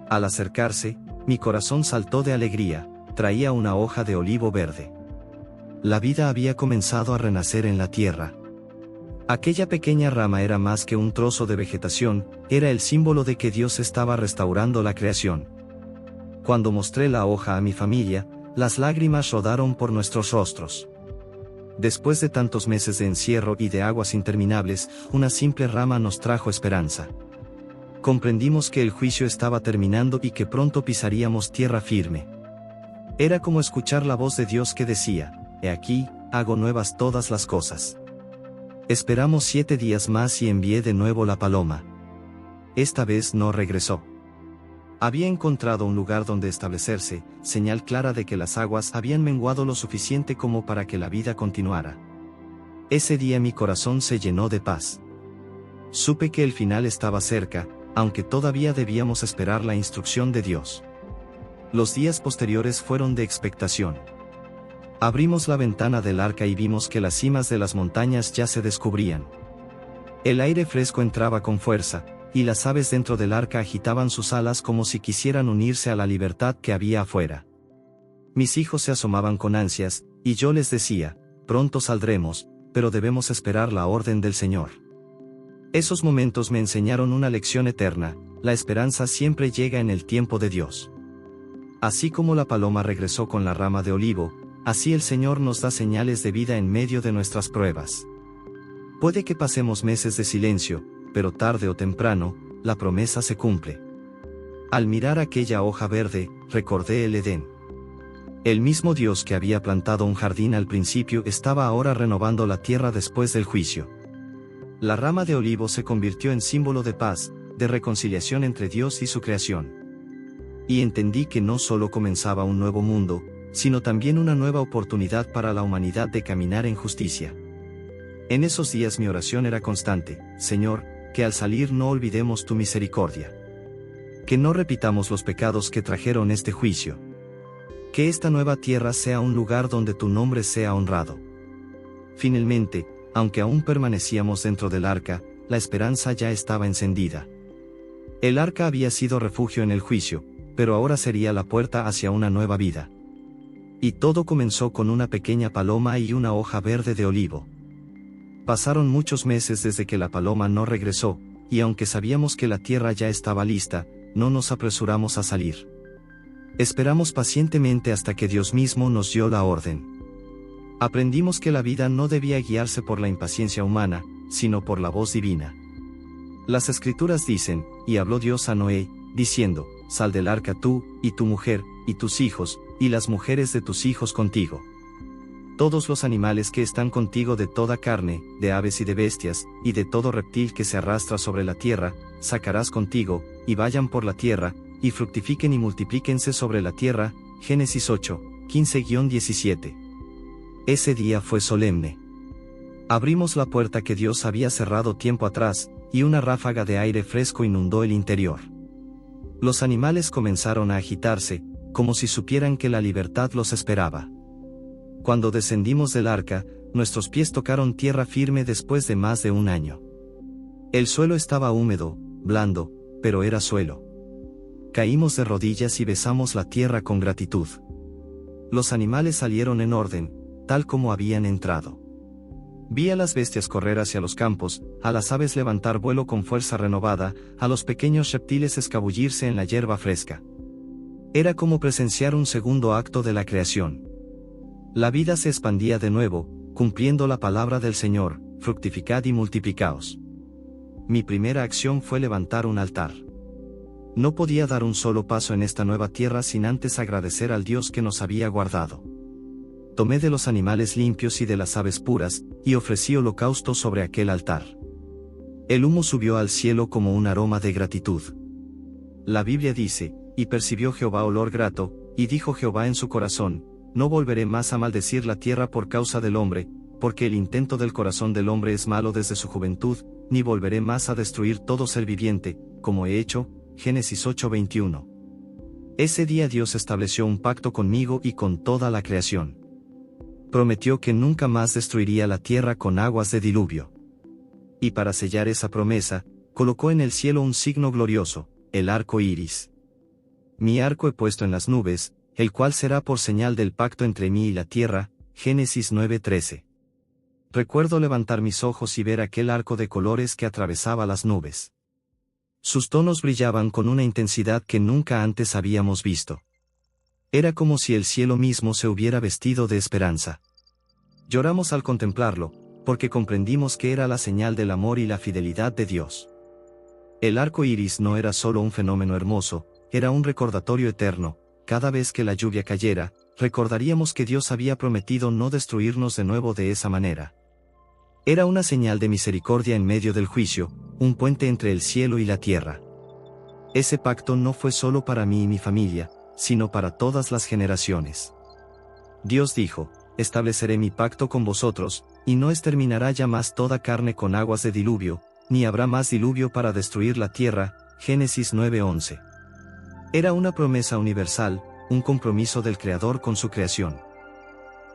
Al acercarse, Mi corazón saltó de alegría, traía una hoja de olivo verde. La vida había comenzado a renacer en la tierra. Aquella pequeña rama era más que un trozo de vegetación, era el símbolo de que Dios estaba restaurando la creación. Cuando mostré la hoja a mi familia, las lágrimas rodaron por nuestros rostros. Después de tantos meses de encierro y de aguas interminables, una simple rama nos trajo esperanza. Comprendimos que el juicio estaba terminando y que pronto pisaríamos tierra firme. Era como escuchar la voz de Dios que decía: «He aquí, hago nuevas todas las cosas». Esperamos 7 días más y envié de nuevo la paloma. Esta vez no regresó. Había encontrado un lugar donde establecerse, señal clara de que las aguas habían menguado lo suficiente como para que la vida continuara. Ese día mi corazón se llenó de paz. Supe que el final estaba cerca, aunque todavía debíamos esperar la instrucción de Dios. Los días posteriores fueron de expectación. Abrimos la ventana del arca y vimos que las cimas de las montañas ya se descubrían. El aire fresco entraba con fuerza, y las aves dentro del arca agitaban sus alas como si quisieran unirse a la libertad que había afuera. Mis hijos se asomaban con ansias, y yo les decía: «Pronto saldremos, pero debemos esperar la orden del Señor». Esos momentos me enseñaron una lección eterna: la esperanza siempre llega en el tiempo de Dios. Así como la paloma regresó con la rama de olivo, así el Señor nos da señales de vida en medio de nuestras pruebas. Puede que pasemos meses de silencio, pero tarde o temprano, la promesa se cumple. Al mirar aquella hoja verde, recordé el Edén. El mismo Dios que había plantado un jardín al principio estaba ahora renovando la tierra después del juicio. La rama de olivo se convirtió en símbolo de paz, de reconciliación entre Dios y su creación. Y entendí que no solo comenzaba un nuevo mundo, sino también una nueva oportunidad para la humanidad de caminar en justicia. En esos días mi oración era constante: Señor, que al salir no olvidemos tu misericordia. Que no repitamos los pecados que trajeron este juicio. Que esta nueva tierra sea un lugar donde tu nombre sea honrado. Finalmente, aunque aún permanecíamos dentro del arca, la esperanza ya estaba encendida. El arca había sido refugio en el juicio, pero ahora sería la puerta hacia una nueva vida. Y todo comenzó con una pequeña paloma y una hoja verde de olivo. Pasaron muchos meses desde que la paloma no regresó, y aunque sabíamos que la tierra ya estaba lista, no nos apresuramos a salir. Esperamos pacientemente hasta que Dios mismo nos dio la orden. Aprendimos que la vida no debía guiarse por la impaciencia humana, sino por la voz divina. Las Escrituras dicen: «Y habló Dios a Noé, diciendo: Sal del arca tú, y tu mujer, y tus hijos, y las mujeres de tus hijos contigo. Todos los animales que están contigo de toda carne, de aves y de bestias, y de todo reptil que se arrastra sobre la tierra, sacarás contigo, y vayan por la tierra, y fructifiquen y multiplíquense sobre la tierra». Génesis 8, 15-17. Ese día fue solemne. Abrimos la puerta que Dios había cerrado tiempo atrás, y una ráfaga de aire fresco inundó el interior. Los animales comenzaron a agitarse, como si supieran que la libertad los esperaba. Cuando descendimos del arca, nuestros pies tocaron tierra firme después de más de un año. El suelo estaba húmedo, blando, pero era suelo. Caímos de rodillas y besamos la tierra con gratitud. Los animales salieron en orden, tal como habían entrado. Vi a las bestias correr hacia los campos, a las aves levantar vuelo con fuerza renovada, a los pequeños reptiles escabullirse en la hierba fresca. Era como presenciar un segundo acto de la creación. La vida se expandía de nuevo, cumpliendo la palabra del Señor: fructificad y multiplicaos. Mi primera acción fue levantar un altar. No podía dar un solo paso en esta nueva tierra sin antes agradecer al Dios que nos había guardado. Tomé de los animales limpios y de las aves puras, y ofrecí holocausto sobre aquel altar. El humo subió al cielo como un aroma de gratitud. La Biblia dice: «Y percibió Jehová olor grato, y dijo Jehová en su corazón: no volveré más a maldecir la tierra por causa del hombre, porque el intento del corazón del hombre es malo desde su juventud, ni volveré más a destruir todo ser viviente, como he hecho». Génesis 8:21. Ese día Dios estableció un pacto conmigo y con toda la creación. Prometió que nunca más destruiría la tierra con aguas de diluvio. Y para sellar esa promesa, colocó en el cielo un signo glorioso: el arco iris. mi arco he puesto en las nubes, el cual será por señal del pacto entre mí y la tierra. Génesis 9:13. Recuerdo levantar mis ojos y ver aquel arco de colores que atravesaba las nubes. Sus tonos brillaban con una intensidad que nunca antes habíamos visto. Era como si el cielo mismo se hubiera vestido de esperanza. Lloramos al contemplarlo, porque comprendimos que era la señal del amor y la fidelidad de Dios. El arco iris no era solo un fenómeno hermoso, era un recordatorio eterno. Cada vez que la lluvia cayera, recordaríamos que Dios había prometido no destruirnos de nuevo de esa manera. Era una señal de misericordia en medio del juicio, un puente entre el cielo y la tierra. Ese pacto no fue solo para mí y mi familia, sino para todas las generaciones. Dios dijo: estableceré mi pacto con vosotros, y no exterminará ya más toda carne con aguas de diluvio, ni habrá más diluvio para destruir la tierra. Génesis 9:11. Era una promesa universal, un compromiso del Creador con su creación.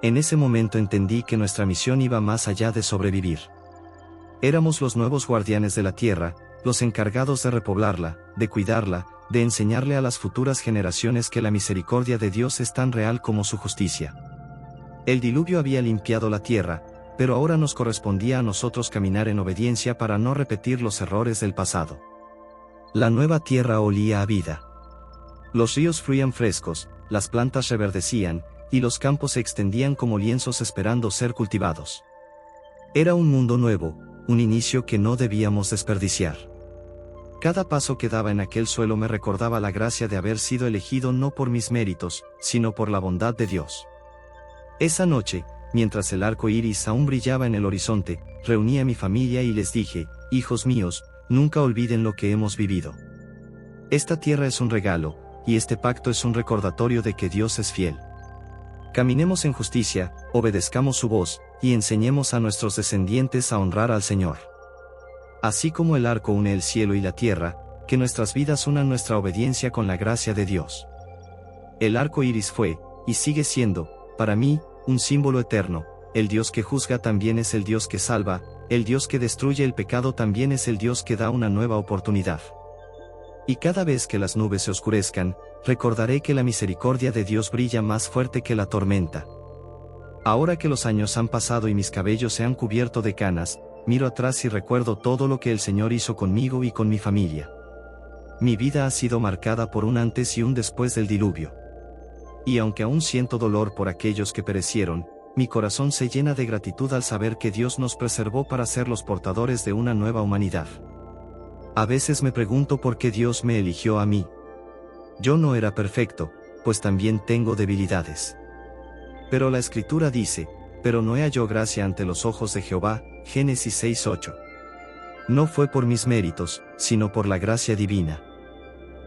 En ese momento entendí que nuestra misión iba más allá de sobrevivir. Éramos los nuevos guardianes de la tierra, los encargados de repoblarla, de cuidarla, de enseñarle a las futuras generaciones que la misericordia de Dios es tan real como su justicia. El diluvio había limpiado la tierra, pero ahora nos correspondía a nosotros caminar en obediencia para no repetir los errores del pasado. La nueva tierra olía a vida. Los ríos fluían frescos, las plantas reverdecían, y los campos se extendían como lienzos esperando ser cultivados. Era un mundo nuevo, un inicio que no debíamos desperdiciar. Cada paso que daba en aquel suelo me recordaba la gracia de haber sido elegido no por mis méritos, sino por la bondad de Dios. Esa noche, mientras el arco iris aún brillaba en el horizonte, reuní a mi familia y les dije: hijos míos, nunca olviden lo que hemos vivido. Esta tierra es un regalo, y este pacto es un recordatorio de que Dios es fiel. Caminemos en justicia, obedezcamos su voz, y enseñemos a nuestros descendientes a honrar al Señor. Así como el arco une el cielo y la tierra, que nuestras vidas unan nuestra obediencia con la gracia de Dios. El arco iris fue, y sigue siendo, para mí, un símbolo eterno. El Dios que juzga también es el Dios que salva, el Dios que destruye el pecado también es el Dios que da una nueva oportunidad. Y cada vez que las nubes se oscurezcan, recordaré que la misericordia de Dios brilla más fuerte que la tormenta. Ahora que los años han pasado y mis cabellos se han cubierto de canas, miro atrás y recuerdo todo lo que el Señor hizo conmigo y con mi familia. Mi vida ha sido marcada por un antes y un después del diluvio. Y aunque aún siento dolor por aquellos que perecieron, mi corazón se llena de gratitud al saber que Dios nos preservó para ser los portadores de una nueva humanidad. A veces me pregunto por qué Dios me eligió a mí. Yo no era perfecto, pues también tengo debilidades. Pero la Escritura dice: pero Noé halló gracia ante los ojos de Jehová. Génesis 6:8. No fue por mis méritos, sino por la gracia divina.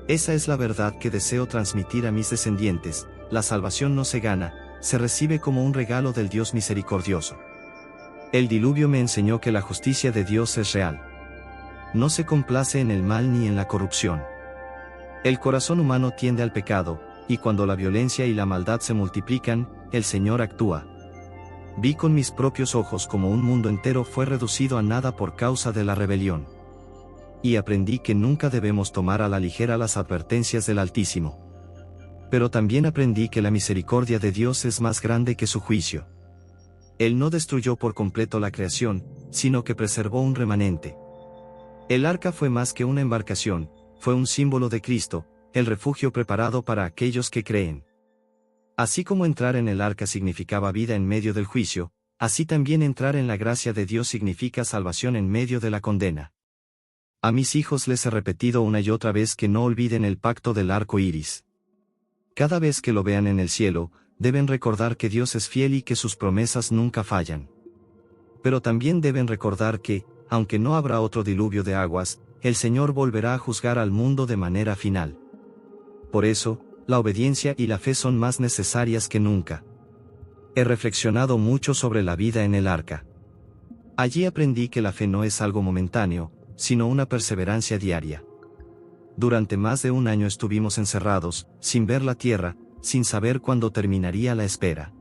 Esa es la verdad que deseo transmitir a mis descendientes: la salvación no se gana, se recibe como un regalo del Dios misericordioso. El diluvio me enseñó que la justicia de Dios es real. No se complace en el mal ni en la corrupción. El corazón humano tiende al pecado, y cuando la violencia y la maldad se multiplican, el Señor actúa. Vi con mis propios ojos cómo un mundo entero fue reducido a nada por causa de la rebelión. Y aprendí que nunca debemos tomar a la ligera las advertencias del Altísimo. Pero también aprendí que la misericordia de Dios es más grande que su juicio. Él no destruyó por completo la creación, sino que preservó un remanente. El arca fue más que una embarcación, fue un símbolo de Cristo, el refugio preparado para aquellos que creen. Así como entrar en el arca significaba vida en medio del juicio, así también entrar en la gracia de Dios significa salvación en medio de la condena. A mis hijos les he repetido una y otra vez que no olviden el pacto del arco iris. Cada vez que lo vean en el cielo, deben recordar que Dios es fiel y que sus promesas nunca fallan. Pero también deben recordar que, aunque no habrá otro diluvio de aguas, el Señor volverá a juzgar al mundo de manera final. Por eso, la obediencia y la fe son más necesarias que nunca. He reflexionado mucho sobre la vida en el arca. Allí aprendí que la fe no es algo momentáneo, sino una perseverancia diaria. Durante más de un año estuvimos encerrados, sin ver la tierra, sin saber cuándo terminaría la espera.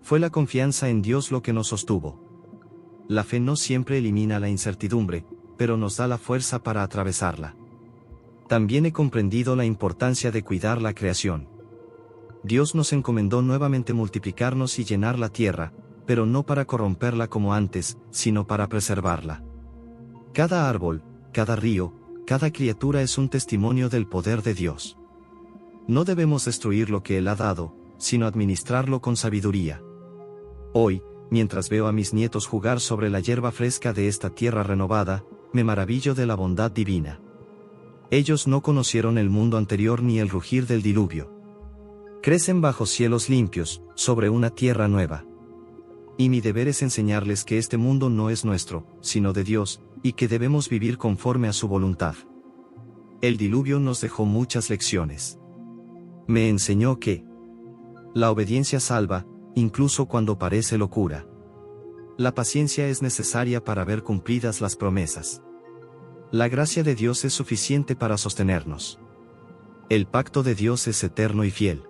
Fue la confianza en Dios lo que nos sostuvo. La fe no siempre elimina la incertidumbre, pero nos da la fuerza para atravesarla. También he comprendido la importancia de cuidar la creación. Dios nos encomendó nuevamente multiplicarnos y llenar la tierra, pero no para corromperla como antes, sino para preservarla. Cada árbol, cada río, cada criatura es un testimonio del poder de Dios. No debemos destruir lo que Él ha dado, sino administrarlo con sabiduría. Hoy, mientras veo a mis nietos jugar sobre la hierba fresca de esta tierra renovada, me maravillo de la bondad divina. Ellos no conocieron el mundo anterior ni el rugir del diluvio. Crecen bajo cielos limpios, sobre una tierra nueva. Y mi deber es enseñarles que este mundo no es nuestro, sino de Dios, y que debemos vivir conforme a su voluntad. El diluvio nos dejó muchas lecciones. Me enseñó que la obediencia salva, incluso cuando parece locura. La paciencia es necesaria para ver cumplidas las promesas. La gracia de Dios es suficiente para sostenernos. El pacto de Dios es eterno y fiel.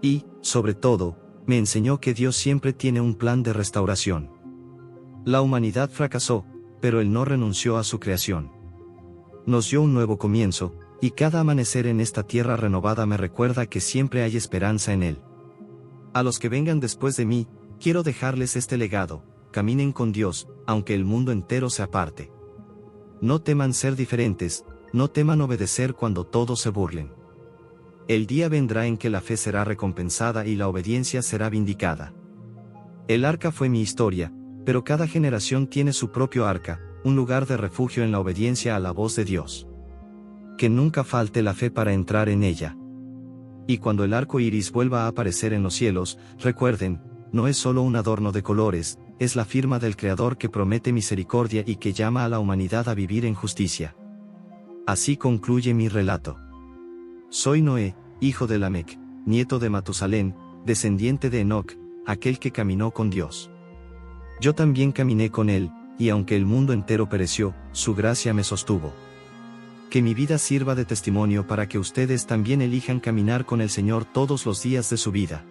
Y, sobre todo, me enseñó que Dios siempre tiene un plan de restauración. La humanidad fracasó, pero Él no renunció a su creación. Nos dio un nuevo comienzo, y cada amanecer en esta tierra renovada me recuerda que siempre hay esperanza en Él. A los que vengan después de mí, quiero dejarles este legado: caminen con Dios, aunque el mundo entero se aparte. No teman ser diferentes, no teman obedecer cuando todos se burlen. El día vendrá en que la fe será recompensada y la obediencia será vindicada. El arca fue mi historia, pero cada generación tiene su propio arca, un lugar de refugio en la obediencia a la voz de Dios. Que nunca falte la fe para entrar en ella. Y cuando el arco iris vuelva a aparecer en los cielos, recuerden, no es solo un adorno de colores, es la firma del Creador que promete misericordia y que llama a la humanidad a vivir en justicia. Así concluye mi relato. Soy Noé, hijo de Lamec, nieto de Matusalén, descendiente de Enoc, aquel que caminó con Dios. Yo también caminé con él, y aunque el mundo entero pereció, su gracia me sostuvo. Que mi vida sirva de testimonio para que ustedes también elijan caminar con el Señor todos los días de su vida.